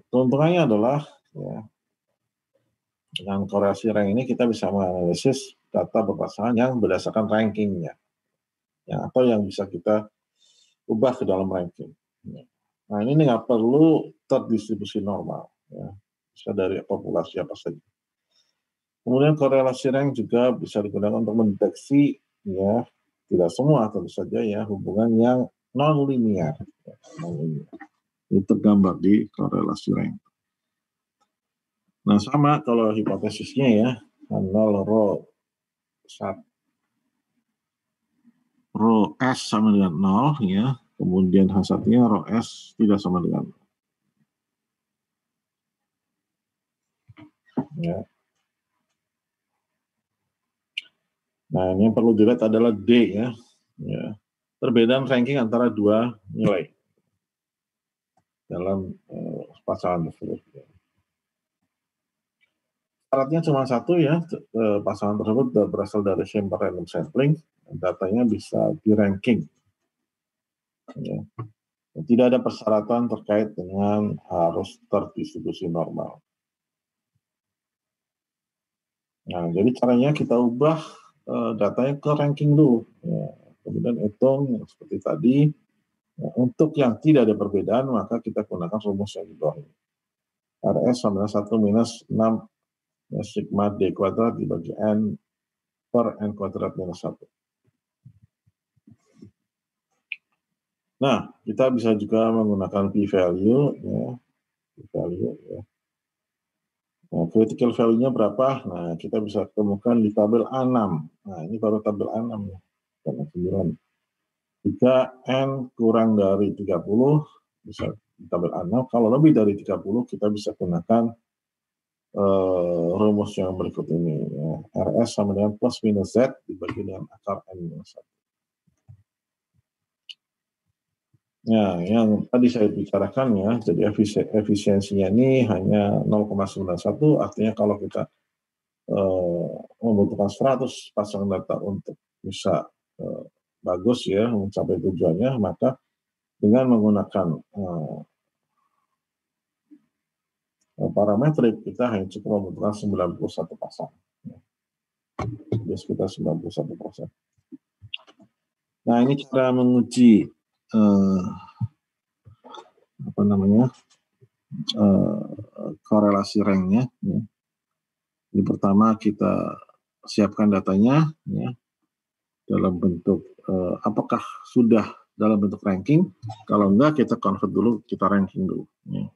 Keuntungannya adalah ya, dengan korelasi rank ini kita bisa menganalisis data berpasangan yang berdasarkan rankingnya, ya, atau yang bisa kita ubah ke dalam ranking. Ya. Nah ini nggak perlu terdistribusi normal, ya. Bisa dari populasi apa saja. Kemudian korelasi rank juga bisa digunakan untuk mendeteksi ya tidak semua tentu saja ya hubungan yang non linear. Ya, itu tergambar di korelasi rank. Nah sama kalau hipotesisnya ya 0 rho S sama dengan 0 ya, kemudian H1-nya rho S tidak sama dengan 0. Ya. Nah ini yang perlu dilihat adalah D ya. Ya. Perbedaan ranking antara dua nilai dalam pasangan tersebut. Syaratnya cuma satu ya, pasangan tersebut berasal dari sampel random sampling, datanya bisa di ranking. Ya. Tidak ada persyaratan terkait dengan harus terdistribusi normal. Nah, jadi caranya kita ubah datanya ke ranking dulu. Ya. Kemudian hitung seperti tadi. Ya, untuk yang tidak ada perbedaan, maka kita gunakan rumus yang di bawah ini. RS sama dengan 1 minus 6 ya, sigma D kuadrat dibagi N per N kuadrat minus 1. Nah, kita bisa juga menggunakan p-value. Ya. P-value ya. Nah, critical value-nya berapa? Nah, kita bisa temukan di tabel A6. Nah, ini baru tabel A6 ya. Karena 9. Jika N kurang dari 30, bisa di tabel A6. Kalau lebih dari 30, kita bisa gunakan rumus yang berikut ini. Ya. RS sama dengan plus minus Z dibagi dengan akar N minus 1. Ya, yang tadi saya bicarakan ya, jadi efisiensinya ini hanya 0,91, artinya kalau kita membutuhkan 100 pasang data untuk bisa bagus ya, mencapai tujuannya, maka dengan menggunakan parametrik, kita hanya cukup membutuhkan 91 pasang. Jadi sekitar 91%. Nah, ini cara menguji korelasi ranknya. Ya. Ini pertama kita siapkan datanya ya, dalam bentuk apakah sudah dalam bentuk ranking. Kalau enggak, kita convert dulu, kita ranking dulu. Ya.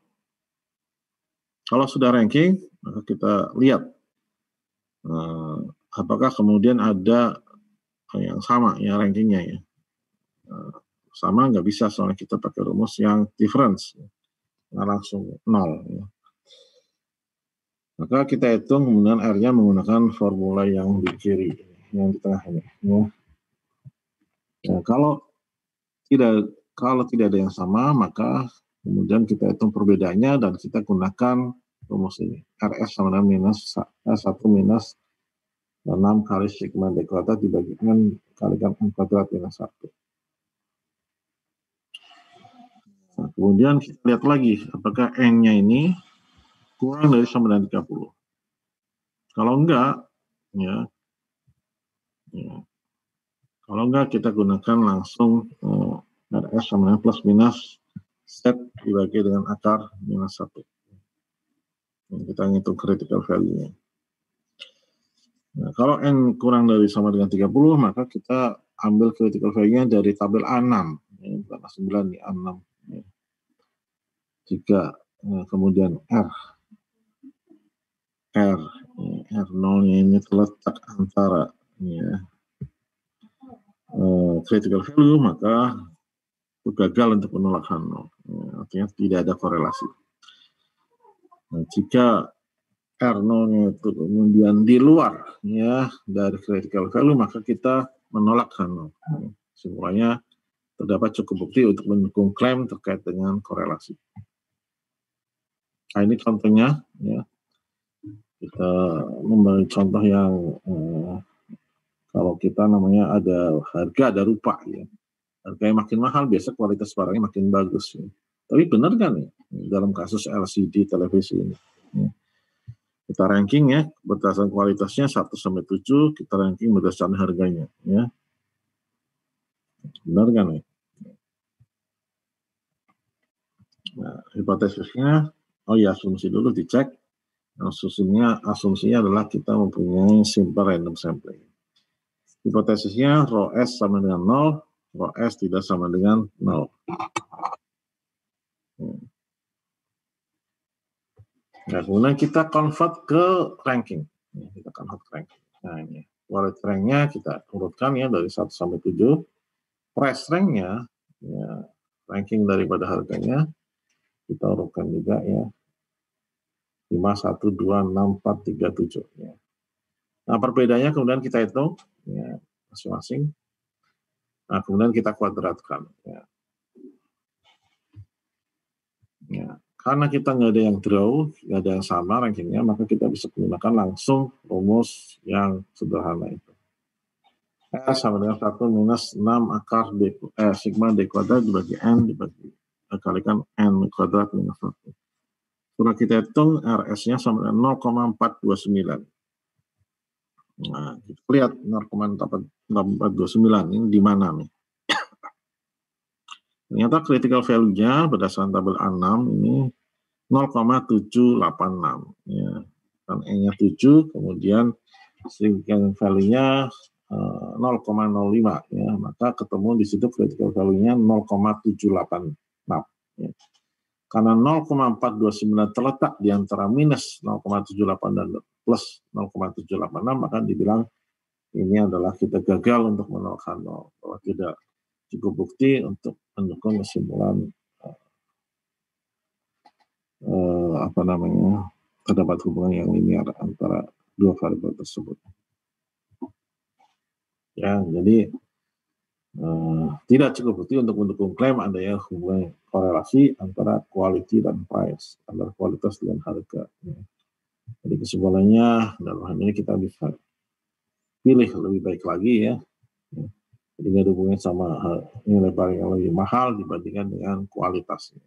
Kalau sudah ranking, maka kita lihat apakah kemudian ada yang sama ya rankingnya ya. Sama nggak bisa, soalnya kita pakai rumus yang difference, nggak langsung 0. Ya. Maka kita hitung kemudian R-nya menggunakan formula yang di kiri, yang di tengah ini. Ya. Ya, kalau tidak ada yang sama, maka kemudian kita hitung perbedaannya dan kita gunakan rumus ini. RS sama dengan minus 1 minus 6 kali sigma D kuadrat dibagikan kalikan M kuadrat minus 1. Nah, kemudian kita lihat lagi apakah N-nya ini kurang dari sama dengan 30. Kalau enggak, ya kalau enggak, kita gunakan langsung RS sama dengan plus minus Z dibagi dengan akar minus 1. Kita ngitung critical value-nya. Nah, kalau N kurang dari sama dengan 30, maka kita ambil critical value-nya dari tabel A6. Ya, bukan A9, di A6. Ya. Jika kemudian R0-nya ini terletak antara ya, critical value, maka itu gagal untuk menolak H0. Ya, artinya tidak ada korelasi. Nah, jika R0-nya itu kemudian di luar ya dari critical value, maka kita menolak H0. Semuanya terdapat cukup bukti untuk mendukung klaim terkait dengan korelasi. Nah, ini contohnya ya. Kita memberi contoh yang kalau kita namanya ada harga, ada rupa ya. Harganya makin mahal, biasa kualitas barangnya makin bagus ya. Tapi benar kan ya, dalam kasus LCD televisi ini. Ya. Kita ranking ya, berdasarkan kualitasnya 1 sampai 7, kita ranking berdasarkan harganya ya. Benar kan ya? Nah, hipotesisnya, asumsi dulu dicek. Asumsinya adalah kita mempunyai simple random sampling. Hipotesisnya rho S sama dengan 0, rho S tidak sama dengan 0. Nah, kemudian kita convert ke ranking. Nah, ini quality rank-nya kita urutkan ya dari 1 sampai 7. Price rank-nya, ya, ranking daripada harganya, kita urutkan juga ya. 5, 1, 2, 6, 4, 3, 7. Ya. Nah, perbedaannya kemudian kita hitung ya, masing-masing. Nah, kemudian kita kuadratkan. Ya. Ya. Karena kita nggak ada yang draw, nggak ada yang sama rankingnya, maka kita bisa menggunakan langsung rumus yang sederhana itu. R sama dengan 1 minus 6 akar sigma D kuadrat dibagi N dikalikan N kuadrat minus 1. Setelah kita hitung, RS-nya sama dengan 0,429. Nah, kita lihat 0,429 ini di mana nih? Ternyata critical value-nya berdasarkan tabel A6 ini 0,786. Ya. Kan E-nya 7, kemudian significant value-nya 0,05 ya, maka ketemu di situ critical value-nya 0,786 ya. Karena 0,429 terletak di antara minus 0,78 dan plus 0,786, maka dibilang ini adalah kita gagal untuk menolakkan 0, bahwa tidak cukup bukti untuk mendukung kesimpulan terdapat hubungan yang linear antara dua variabel tersebut. Ya, jadi tidak cukup bukti untuk mendukung klaim adanya hubungan korelasi antara quality dan price, antara kualitas dengan harga. Ya. Jadi kesimpulannya dalam hal ini kita bisa pilih lebih baik lagi ya. Jadi nggak ada hubungannya sama nilai barang yang lebih mahal dibandingkan dengan kualitasnya.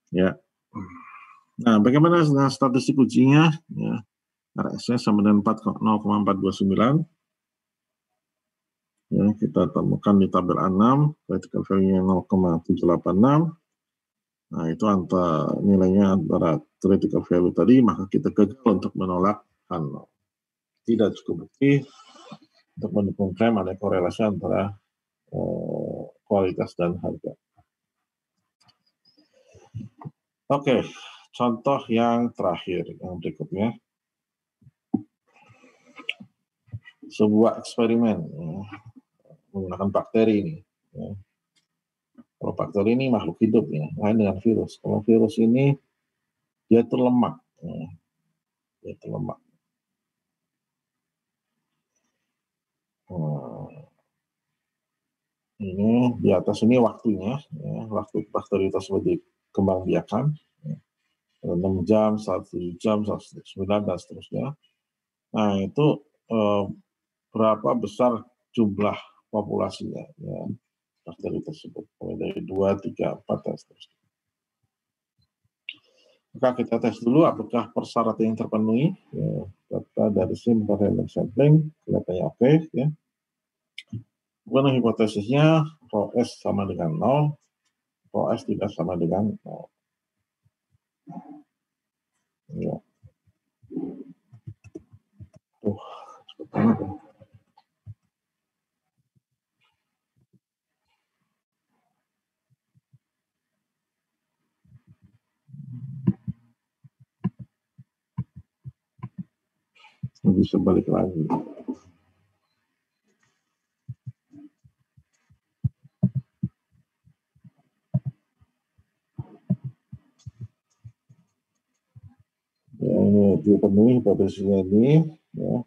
Ya. Nah, bagaimana dengan statistik ujinya? Ya. RS-nya sama dengan 0,429. Ya, kita temukan di tabel A6, critical value-nya 0,786. Nah, itu nilainya antara critical value tadi, maka kita gagal untuk menolak 0. Tidak cukup bukti untuk mendukung klaim ada korelasi antara kualitas dan harga. Oke, contoh yang terakhir, yang berikutnya. Sebuah eksperimen menggunakan bakteri ini. Ya. Kalau bakteri ini makhluk hidup ya, lain dengan virus. Kalau virus ini dia itu lemak, ya. Dia itu lemak. Ini di atas ini waktunya, ya, waktu bakteri tersebut dikembangbiakan, ya. 6 jam, 1 jam, 1,9 dan seterusnya. Nah itu berapa besar jumlah populasinya, ya, bakteri tersebut, mulai dari 2, 3, 4 dan seterusnya. Maka kita tes dulu apakah persyaratan yang terpenuhi. Ya, data dari simple random sampling kelihatannya oke, ya. Kemudian hipotesisnya rho S sama dengan 0, rho S tidak sama dengan 0. Ya. Seperti bisa balik lagi. Ya, ini dipenuhi hipotesisnya ini, ya.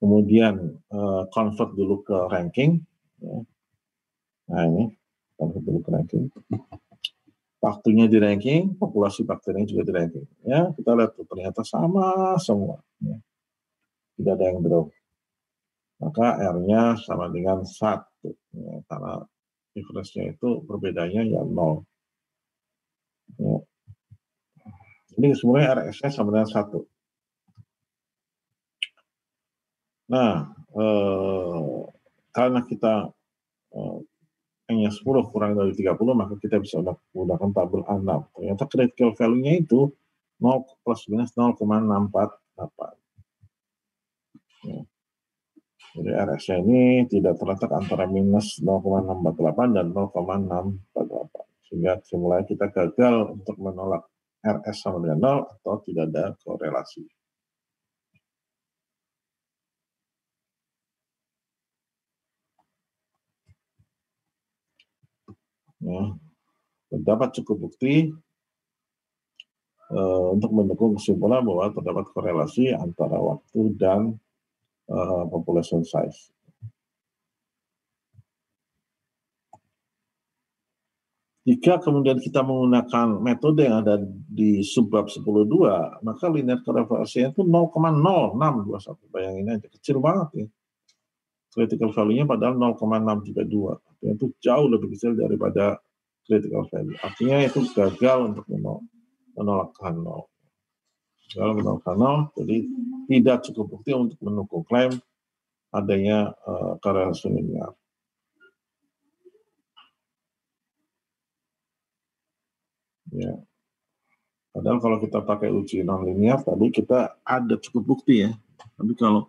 Kemudian convert dulu ke ranking, ya. Nah ini convert dulu ke ranking. Waktunya di ranking, populasi bakterinya juga di ranking. Ya, kita lihat tuh, ternyata sama semua. Ya. Tidak ada yang drop. Maka R-nya sama dengan 1. Ya, karena difference-nya itu perbedaannya ya 0. Ya. Ini sebenarnya RS-nya sama dengan 1. Nah, karena kita hanya 10 kurang dari 30, maka kita bisa menggunakan tabel A6. Ternyata critical value-nya itu 0 plus minus 0,648. Ya. Jadi RS-nya ini tidak terletak antara minus 0,648 dan 0,648. Sehingga semula kita gagal untuk menolak RS sama dengan 0 atau tidak ada korelasi. Ya. Terdapat cukup bukti untuk mendukung kesimpulan bahwa terdapat korelasi antara waktu dan population size. Jika kemudian kita menggunakan metode yang ada di subbab 10.2, maka linear korelasinya itu 0,0621. Bayangin aja, kecil banget ya. Critical value-nya padahal 0,632. Artinya itu jauh lebih kecil daripada critical value. Artinya itu gagal untuk menolakkan 0. Gagal menolakkan 0, jadi tidak cukup bukti untuk mendukung klaim adanya korelasi linear. Ya. Padahal kalau kita pakai uji non-linear tadi kita ada cukup bukti ya. Tapi kalau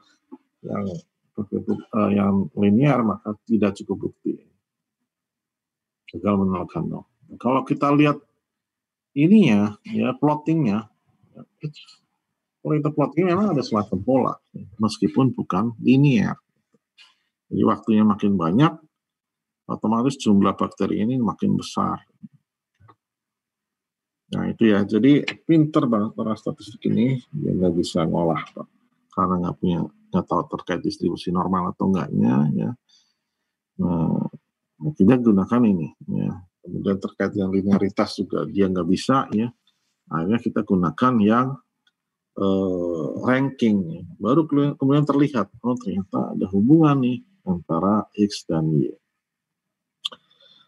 yang linear maka tidak cukup bukti. gagal menolak nol. Kalau kita lihat ininya, ya plottingnya, kalau kita plotting memang ada semacam pola, meskipun bukan linear. Jadi waktunya makin banyak, otomatis jumlah bakteri ini makin besar. Nah itu ya, jadi pinter banget orang statistik ini, dia nggak bisa ngolah Pak, karena nggak tahu terkait distribusi normal atau enggaknya ya. Nah, kita gunakan ini ya. Kemudian terkait dengan linearitas juga dia nggak bisa ya. Akhirnya kita gunakan yang ranking ya. Baru kemudian terlihat, oh ternyata ada hubungan nih antara X dan Y.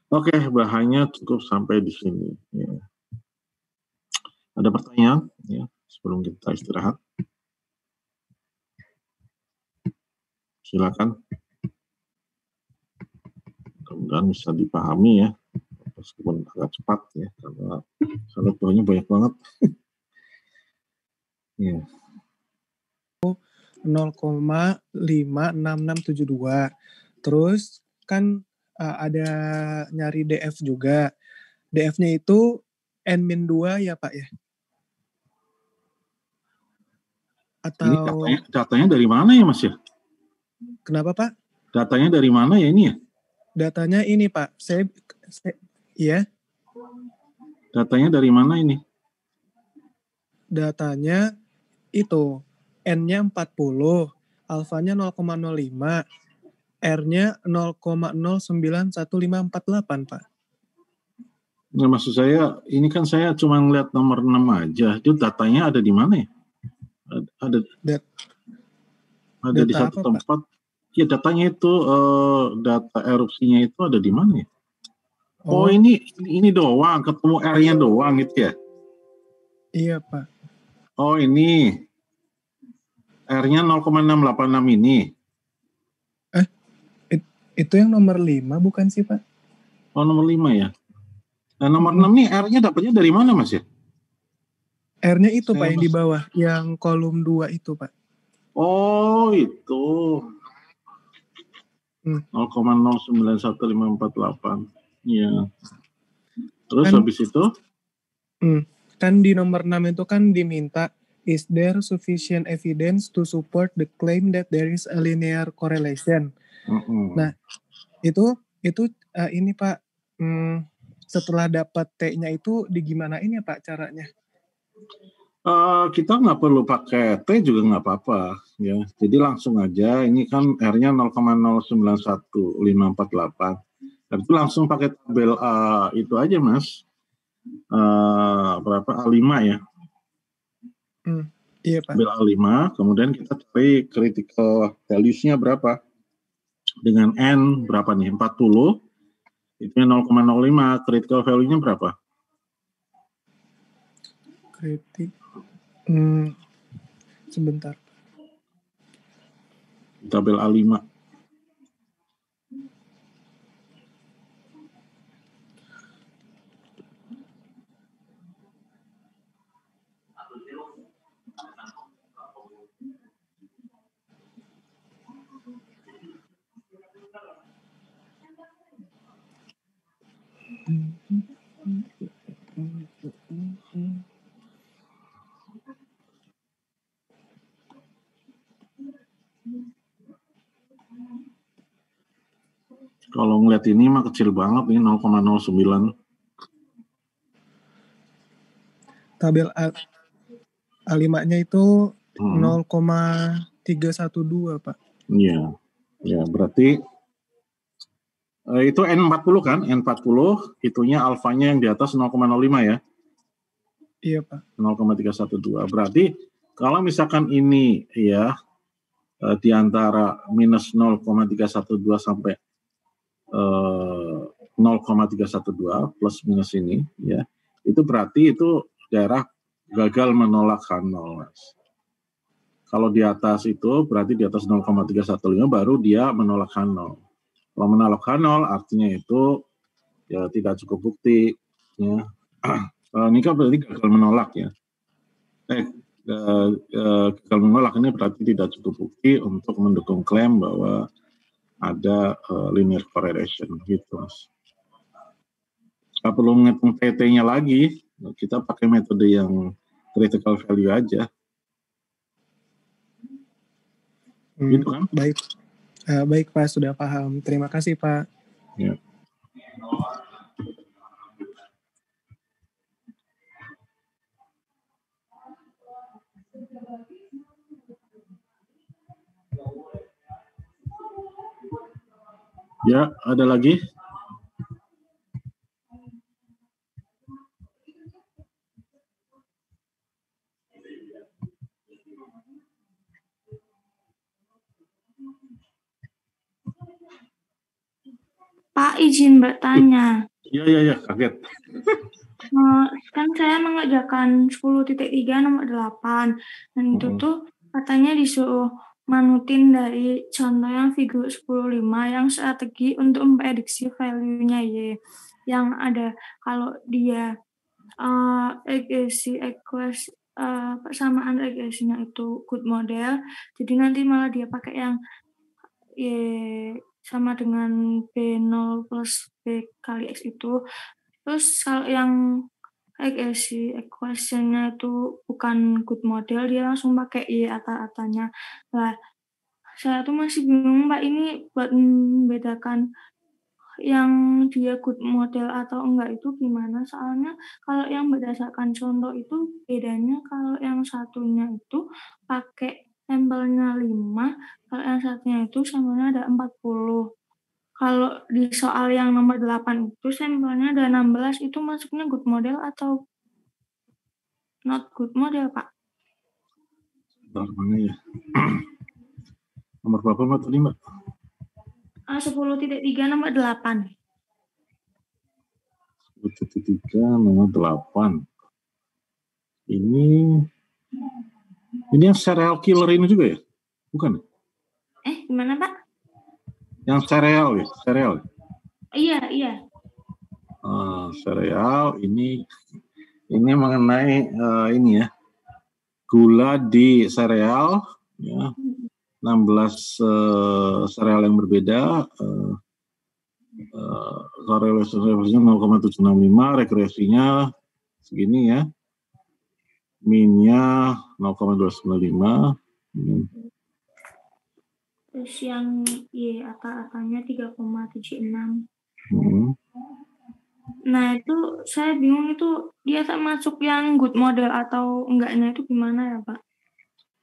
Oke, bahannya cukup sampai di sini ya. Ada pertanyaan ya sebelum kita istirahat? Silakan. Mudah-mudahan bisa dipahami ya, meskipun agak cepat ya, karena slide banyak banget. Ya. 0,56672. Terus kan ada nyari DF juga. DF-nya itu N-2 ya Pak ya? Atau ini datanya dari mana ya Mas ya? Kenapa Pak? Datanya dari mana ya ini ya? Datanya ini Pak, ya. Datanya dari mana ini? Datanya itu N-nya 40, alfanya 0,05, R-nya 0,091548 Pak. Nah, maksud saya, ini kan saya cuma ngeliat nomor 6 aja. Itu datanya ada di mana ya? Ada di satu tempat. Pak? Ya datanya itu, data erupsinya itu ada di mana ya? Oh ini doang, ketemu R-nya doang gitu ya? Iya Pak. Oh ini, R-nya 0,686 ini. Itu yang nomor 5 bukan sih Pak? Oh nomor 5 ya? Nah nomor 6 nih R-nya dapatnya dari mana Mas ya? R-nya itu Pak yang di bawah, yang kolom 2 itu Pak. Oh itu 0,091548. Iya. Terus kan, habis itu? Kan di nomor 6 itu kan diminta, is there sufficient evidence to support the claim that there is a linear correlation? Nah itu ini Pak, setelah dapat T-nya itu digimanain ya Pak caranya? Kita nggak perlu pakai T juga nggak apa-apa ya. Jadi langsung aja, ini kan R-nya 0,091548. Itu langsung pakai tabel itu aja Mas. Berapa? A5 ya? Iya Pak. Tabel A5, kemudian kita cari critical values-nya berapa. Dengan N berapa nih? 40. Itu 0,05. Critical value-nya berapa? Sebentar. Tabel A5. Kalau ngeliat ini mah kecil banget nih, 0,09. Tabel A5-nya itu 0,312 Pak. Iya, ya berarti itu N40 kan, N40 itunya alfanya yang di atas 0,05 ya? Iya Pak. 0,312. Berarti kalau misalkan ini ya di antara minus 0,312 sampai 0,312 plus minus ini ya, itu berarti itu daerah gagal menolak H0. Kalau di atas itu berarti di atas 0,315 baru dia menolak H0. Kalau menolak H0 artinya itu ya tidak cukup bukti ya. Ini kan berarti gagal menolak ya. Gagal menolak ini berarti tidak cukup bukti untuk mendukung klaim bahwa ada linear correlation gitu Mas. Nggak perlu menghitung TT-nya lagi, kita pakai metode yang critical value aja. Gitu kan? Baik. Baik Pak, sudah paham. Terima kasih Pak. Ya. Ya, ada lagi? Pak, izin bertanya. Iya, kaget. Kan saya mengerjakan 10.3 nomor 8. Dan itu tuh katanya disuruh manutin dari contoh yang figur 10.5 yang strategi untuk memprediksi value-nya Y. Yang ada kalau dia persamaan regresinya itu good model, jadi nanti malah dia pakai yang Y sama dengan B0 plus B kali X itu. Terus kalau yang regresi equation-nya itu bukan good model, dia langsung pakai Y ata-atanya. Nah, saya tuh masih bingung Mbak, ini buat membedakan yang dia good model atau enggak itu gimana. Soalnya kalau yang berdasarkan contoh itu bedanya kalau yang satunya itu pakai sampelnya 5, kalau yang satunya itu sampelnya ada 40. Kalau di soal yang nomor 8 itu sampelnya ada 16, itu masuknya good model atau not good model, Pak? Bentar, mana ya? Nomor berapa Mbak tadi Mbak? 10.3 nomor 8. 10.3 nomor 8. Ini yang serial killer ini juga ya? Bukan? Gimana Pak? Yang serial ya? Serial. Iya. Serial ini mengenai ini ya, gula di sereal ya, 16 sereal yang berbeda, korelasinya 0,765, regresinya segini ya, minnya 0,295. Terus yang Y ata-atanya 3,76. Nah itu saya bingung, itu dia termasuk yang good model atau enggaknya itu gimana ya Pak?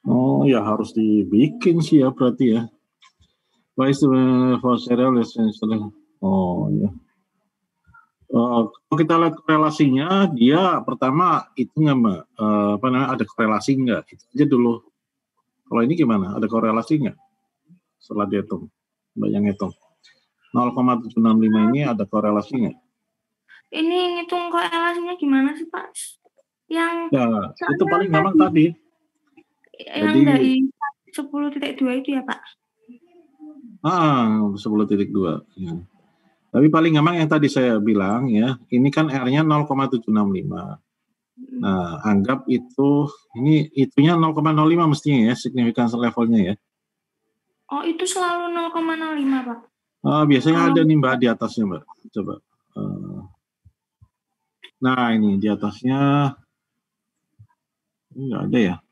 Oh ya, harus dibikin sih ya berarti ya. Price for serial essential. Oh ya. Kalau kita lihat korelasinya, dia pertama itu nggak ada korelasi nggak? Itu aja dulu. Kalau ini gimana? Ada korelasi nggak? Setelah dihitung, Mbak yang hitung. 0,765 ini ada korelasi nggak? Ini ngitung korelasinya gimana sih Pak? Yang ya, itu paling gampang tadi. Yang jadi, dari 10.2 itu ya Pak? 10.2. Ya. Tapi paling gampang yang tadi saya bilang ya, ini kan R-nya 0,765. Nah, anggap itunya 0,05 mestinya ya, significance levelnya ya. Oh, itu selalu 0,05 Pak? Biasanya ada nih Mbak di atasnya Mbak. Coba. Nah, ini di atasnya ini nggak ada ya.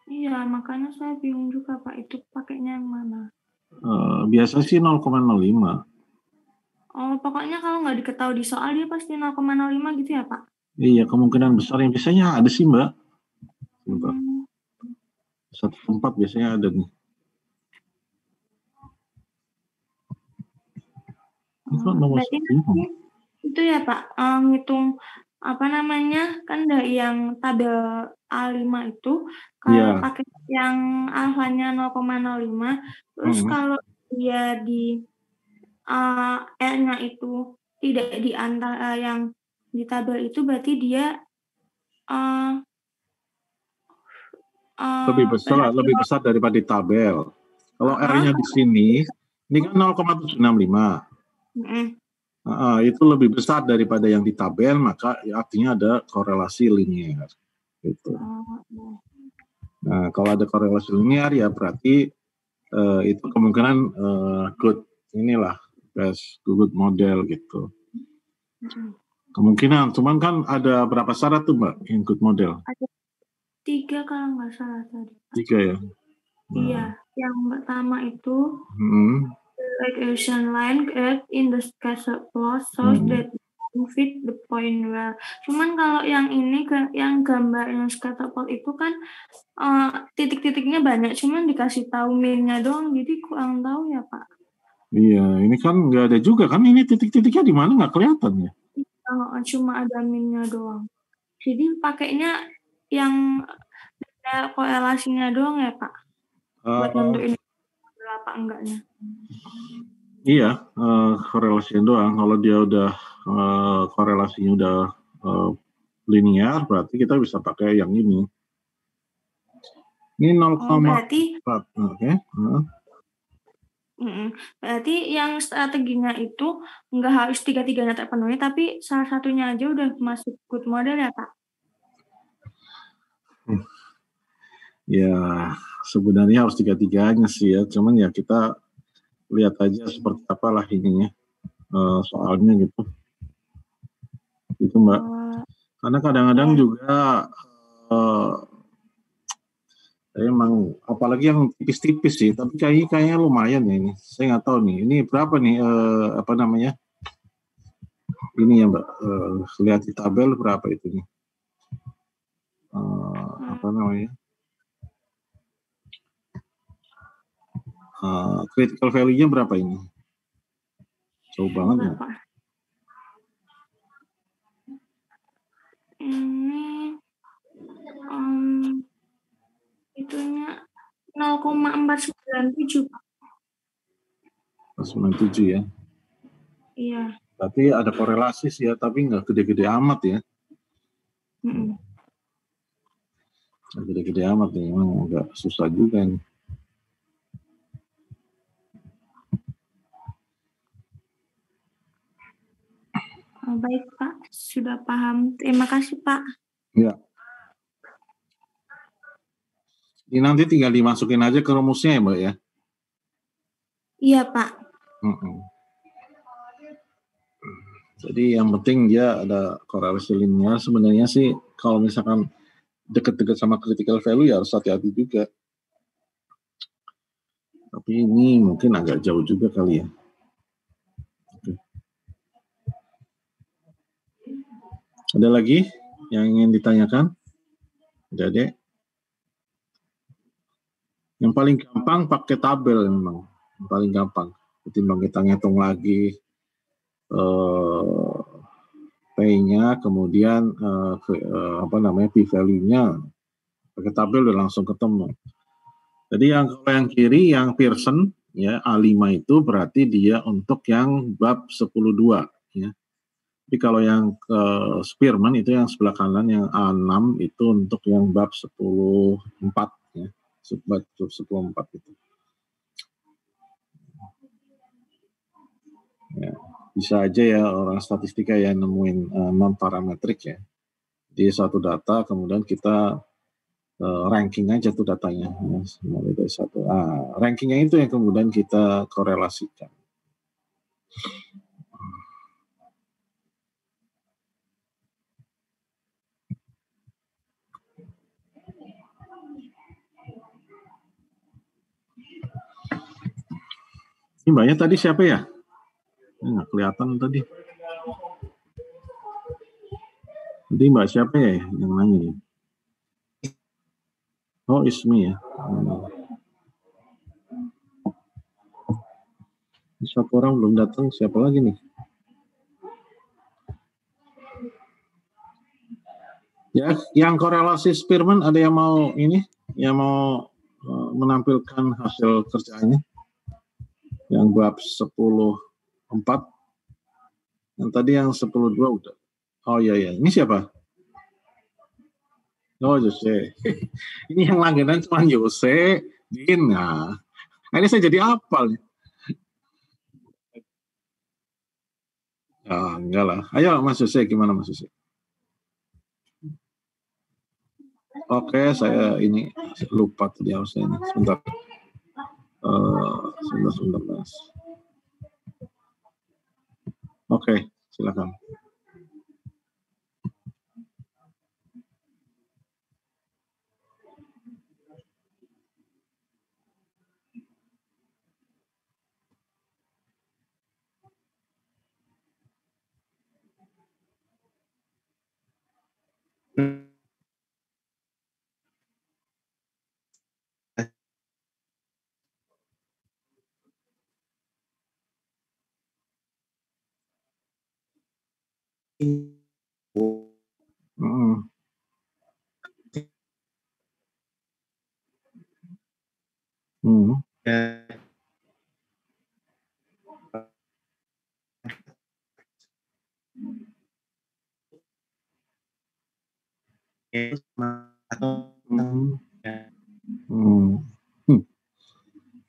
Iya, makanya saya bingung juga Pak, itu pakainya yang mana? Biasa sih 0,05. Oh, pokoknya kalau nggak diketahui di soal dia pasti 0,05 gitu ya Pak? Iya, kemungkinan besar yang biasanya ada sih Mbak. Sebentar. 1/4 biasanya ada nih. Berarti itu ya Pak, ngitung kan dari yang tabel A5 itu kalau pakai yang alfanya 0,05, terus kalau dia di R-nya itu tidak di antara yang di tabel itu, berarti dia lebih besar daripada di tabel. Kalau R-nya di sini, ini kan 0,765. Itu lebih besar daripada yang di tabel, maka artinya ada korelasi linear. Gitu. Nah, kalau ada korelasi linear ya berarti itu kemungkinan good model gitu. Kemungkinan, cuman kan ada berapa syarat tuh Mbak yang good model? Ada 3 kalau nggak salah tadi. 3 ya? Iya, yang pertama itu Hmm. line create in the scatter plot shows that fit the point well. Cuman kalau yang ini yang gambar yang scatter plot itu kan titik-titiknya banyak, cuman dikasih tahu min-nya doang, jadi kurang tahu ya Pak. Iya, ini kan nggak ada juga kan, ini titik-titiknya di mana nggak kelihatan ya? Cuma ada min-nya doang. Jadi pakainya yang ada korelasinya doang ya Pak, buat nentuin apa enggaknya. Iya, korelasinya doang. Kalau dia udah korelasinya udah linear, berarti kita bisa pakai yang ini. Ini 0,4. Oke. Berarti yang strateginya itu nggak harus 3-3-nya terpenuhi, tapi salah satunya aja udah masuk good model ya Pak? Ya, sebenarnya harus 3-3-nya sih ya. Cuman ya kita lihat aja seperti apalah ininya, soalnya gitu. Itu Mbak. Karena kadang-kadang juga emang apalagi yang tipis-tipis sih, tapi kayaknya lumayan ya ini. Saya nggak tahu nih, ini berapa nih apa namanya? Ini ya Mbak, lihat di tabel berapa itu nih? Apa namanya? Critical value-nya berapa ini? Jauh banget ya. Ini itunya 0,497 Pak. 97 ya? Iya. Tapi ada korelasi sih ya, tapi nggak gede-gede amat ya. Nggak gede-gede amat nih, memang agak susah juga nih. Baik Pak, sudah paham. Terima kasih Pak. Ya. Ini nanti tinggal dimasukin aja ke rumusnya ya Mbak ya? Iya Pak. Jadi yang penting dia ada korelasi linear. Sebenarnya sih kalau misalkan dekat-dekat sama critical value ya harus hati-hati juga. Tapi ini mungkin agak jauh juga kali ya. Oke. Ada lagi yang ingin ditanyakan? Dek? Yang paling gampang pakai tabel memang. Yang paling gampang. Ketimbang kita ngitung lagi P-nya, kemudian p-value-nya. Pakai tabel udah langsung ketemu. Jadi kalau yang kiri, yang Pearson, ya A5 itu berarti dia untuk yang bab 10.2. Ya. Tapi kalau yang Spearman itu yang sebelah kanan, yang A6 itu untuk yang bab 10.4. Ya. Bab 10.4 itu. Ya. Bisa aja ya orang statistika ya nemuin non-parametrik ya. Di suatu data, kemudian kita ranking aja tuh datanya. Rankingnya itu yang kemudian kita korelasikan. Ini Mbaknya tadi siapa ya? Ini nggak kelihatan tadi. Jadi Mbak siapa ya yang nanya? Oh, Ismi ya. Satu orang belum datang, siapa lagi nih? Ya, yang korelasi Spearman ada yang mau ini, yang mau menampilkan hasil kerjaannya? Yang bab 10.4. Yang tadi yang 10.2 udah. Oh iya, ini siapa? Oh, Jose. Ini yang langganan cuma Jose, Din. Nah, ini saya jadi hafal. Enggak lah. Ayo Mas Jose, gimana Mas Jose? Oke, saya ini lupa tadi harusnya ini. Sebentar. Sebentar, Mas. Oke, silakan.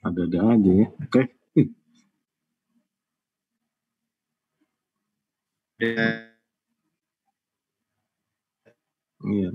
Ada-ada aja ya. Oke. Iya. Iya.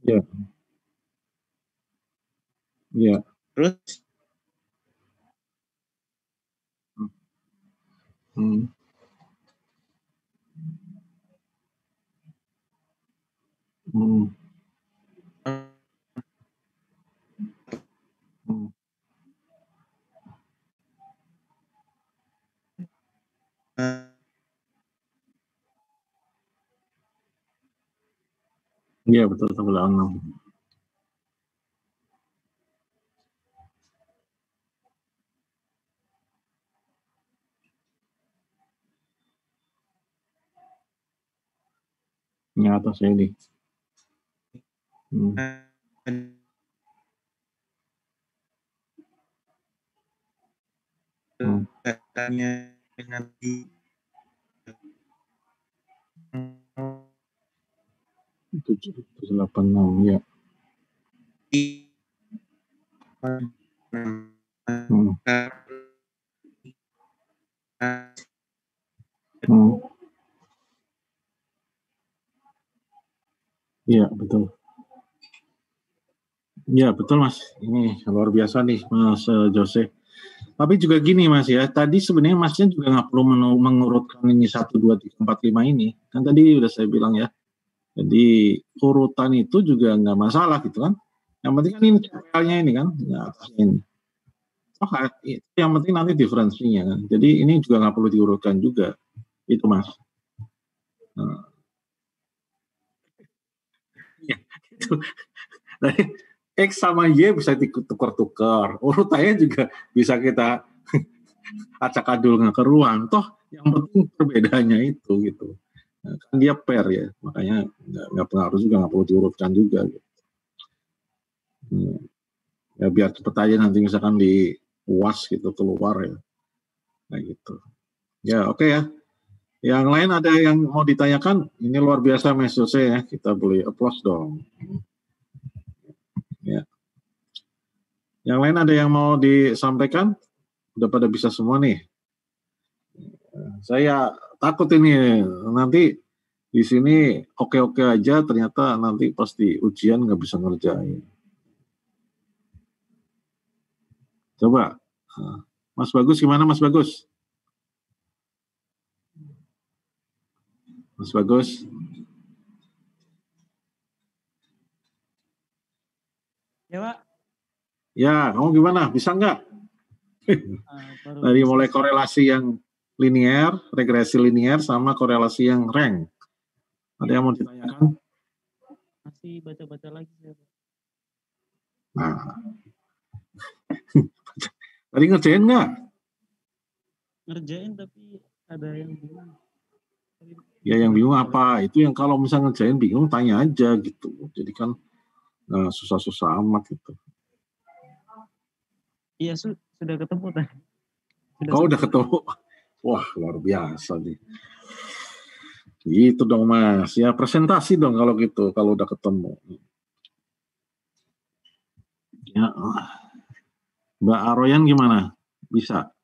Iya. Iya. Terus Iya betul sebelah 6. Ini atasnya ini. katanya dengan di 786 ya. Iya betul. Iya betul Mas. Ini luar biasa nih Mas Jose. Tapi juga gini Mas ya. Tadi sebenarnya Masnya juga nggak perlu mengurutkan ini 1, 2, 3, 4, 5 ini. Kan tadi udah saya bilang ya. Jadi urutan itu juga nggak masalah gitu kan. Yang penting kan ini CPL-nya ini kan. Ya, atasnya ini. Oh, itu yang penting nanti diferensinya kan. Jadi ini juga nggak perlu diurutkan juga. Itu Mas. Nah. Ya, itu. Dari X sama Y bisa ditukar-tukar. Urutannya juga bisa kita acak-adul nggak keruan. Toh yang penting perbedaannya itu gitu. Nah, kan dia pair ya, makanya nggak pengaruh juga, nggak perlu diurutkan juga. Gitu. Ya biar cepet aja nanti misalkan di UAS gitu keluar ya, kayak gitu. Ya oke ya. Yang lain ada yang mau ditanyakan? Ini luar biasa Mas Jose ya, kita boleh applause dong. Ya. Yang lain ada yang mau disampaikan? Udah pada bisa semua nih. Saya takut ini nanti di sini oke-oke aja, ternyata nanti pasti ujian nggak bisa ngerjain. Coba, Mas Bagus gimana Mas Bagus? Mas Bagus? Ya Pak. Ya, kamu gimana? Bisa nggak? Dari mulai korelasi yang linear, regresi linear, sama korelasi yang rank. Ada yang mau ditanyakan? Masih baca-baca lagi ya Pak. Nah, tadi ngerjain nggak? Ngerjain tapi ada yang bingung. Ya yang bingung apa? Itu yang kalau misalnya ngerjain bingung tanya aja gitu. Jadi kan susah-susah amat gitu. Iya sudah ketemu tadi. Kau udah ketemu? Wah luar biasa nih. Gitu dong Mas. Ya presentasi dong kalau gitu. Kalau udah ketemu. Ya, Mbak Aroyan gimana? Bisa?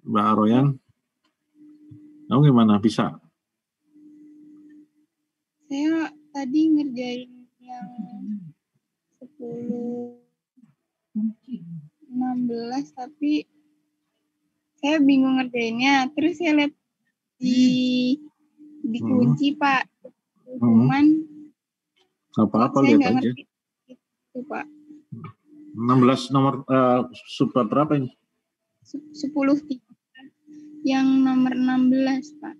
Mbak Aroyan? Kamu gimana? Bisa? Saya tadi ngerjain yang 10 16 tapi saya bingung ngerjainnya. Terus saya lihat dikunci Pak. Cuman apa-apa saya lihat nggak aja. ngerti itu Pak. 16 nomor super berapa ini? 10 yang nomor 16 Pak.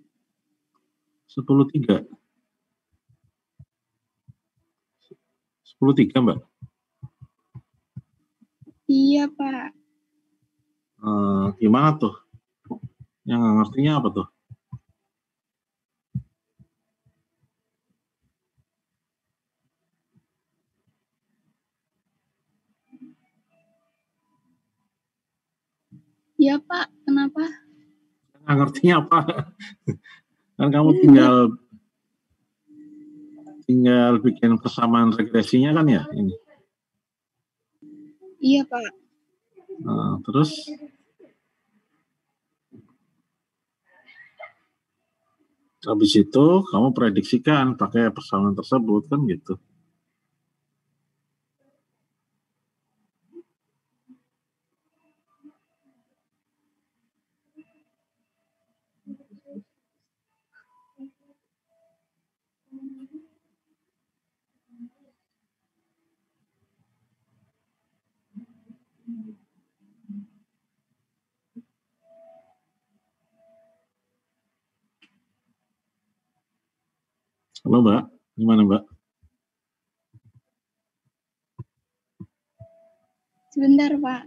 10-3. 10-3 Mbak. Iya Pak. Gimana tuh? Yang nggak ngertinya apa tuh? Iya Pak, kenapa? Nggak ngertinya apa? Kan kamu tinggal bikin persamaan regresinya kan ya ini. Iya Pak. Terus habis itu kamu prediksikan pakai persamaan tersebut kan gitu. Halo Mbak, gimana Mbak? Sebentar Pak.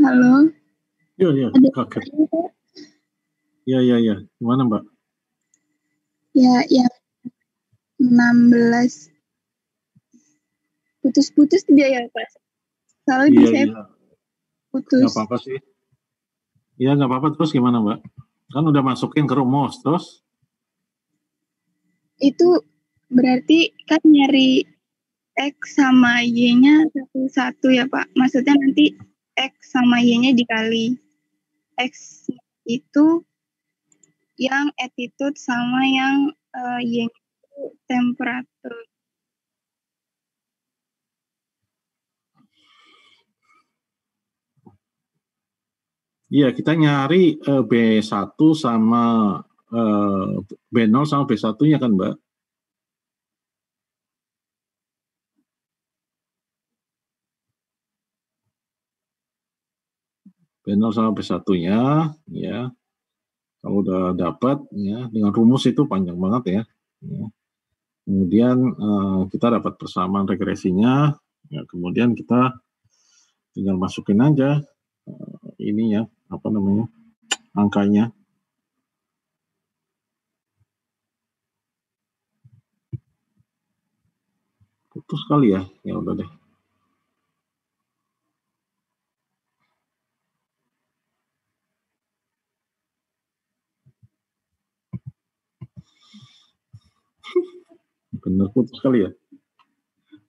Halo. Iya, Ada kaget. pertanyaan, Pak? Iya. Gimana, Mbak? Ya, yang 16 putus-putus dia ya, Pak. Soalnya di saya Iya. Nggak putus. apa-apa sih. Iya, nggak apa-apa. Terus gimana, Mbak? Kan udah masukin ke rumus, terus? Itu berarti kan nyari X sama Y-nya satu-satu ya, Pak. Maksudnya nanti X sama Y-nya dikali. X itu yang attitude sama yang Y-nya itu temperatur. Iya, kita nyari B1 sama B0 sama B1-nya kan, Mbak? B0 sama B1-nya, ya. Kalau udah dapat, ya, dengan rumus itu panjang banget ya. Kemudian kita dapat persamaan regresinya, ya, kemudian kita tinggal masukin aja ininya, apa namanya, angkanya. Putus kali ya, ya udah deh. Bener putus kali ya.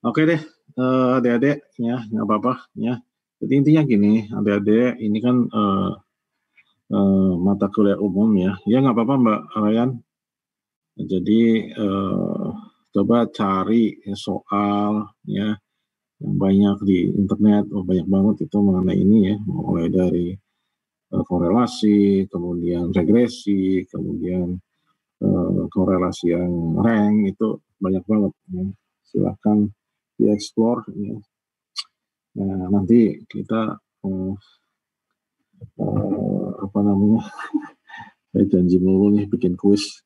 Oke deh, adik-adik ya, nggak apa-apa ya. Jadi intinya gini, adik-adik ini kan mata kuliah umum ya. Ya nggak apa-apa Mbak Ryan. Jadi coba cari soal ya yang banyak di internet, banyak banget itu mengenai ini ya, mulai dari korelasi, kemudian regresi, kemudian korelasi yang rank itu banyak banget ya. Silahkan dieksplor ya. Nah, nanti kita apa namanya, saya janji mulu nih bikin kuis.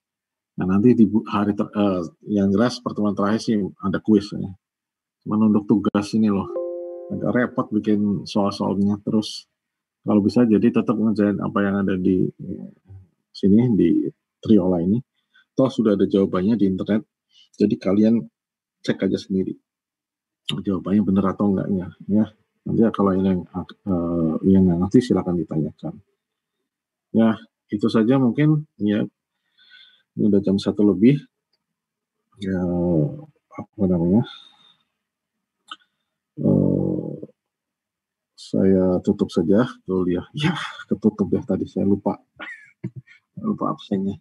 Nah, nanti di hari yang jelas pertemuan terakhir sih ada kuis ya. Cuman untuk tugas ini loh agak repot bikin soal-soalnya, terus kalau bisa jadi tetap ngerjain apa yang ada di sini di Triola ini. Toh sudah ada jawabannya di internet. Jadi kalian cek aja sendiri jawabannya benar atau enggaknya ya. Nanti kalau yang nggak ngerti silakan ditanyakan. Ya, itu saja mungkin ya. Ini udah jam 1 lebih. Ya, apa namanya? Saya tutup saja kuliah. Ya, ketutup ya tadi saya lupa absennya.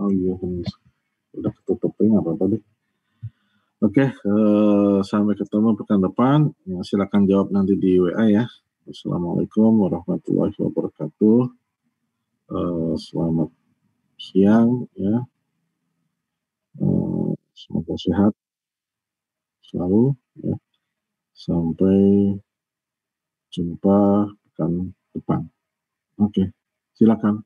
Oh iya benar. Udah ketutup ya, nggak apa-apa deh. Oke, sampai ketemu pekan depan. Ya, silakan jawab nanti di WA ya. Assalamualaikum warahmatullahi wabarakatuh. Selamat siang ya. Semoga sehat selalu ya. Sampai jumpa pekan depan. Oke, silakan.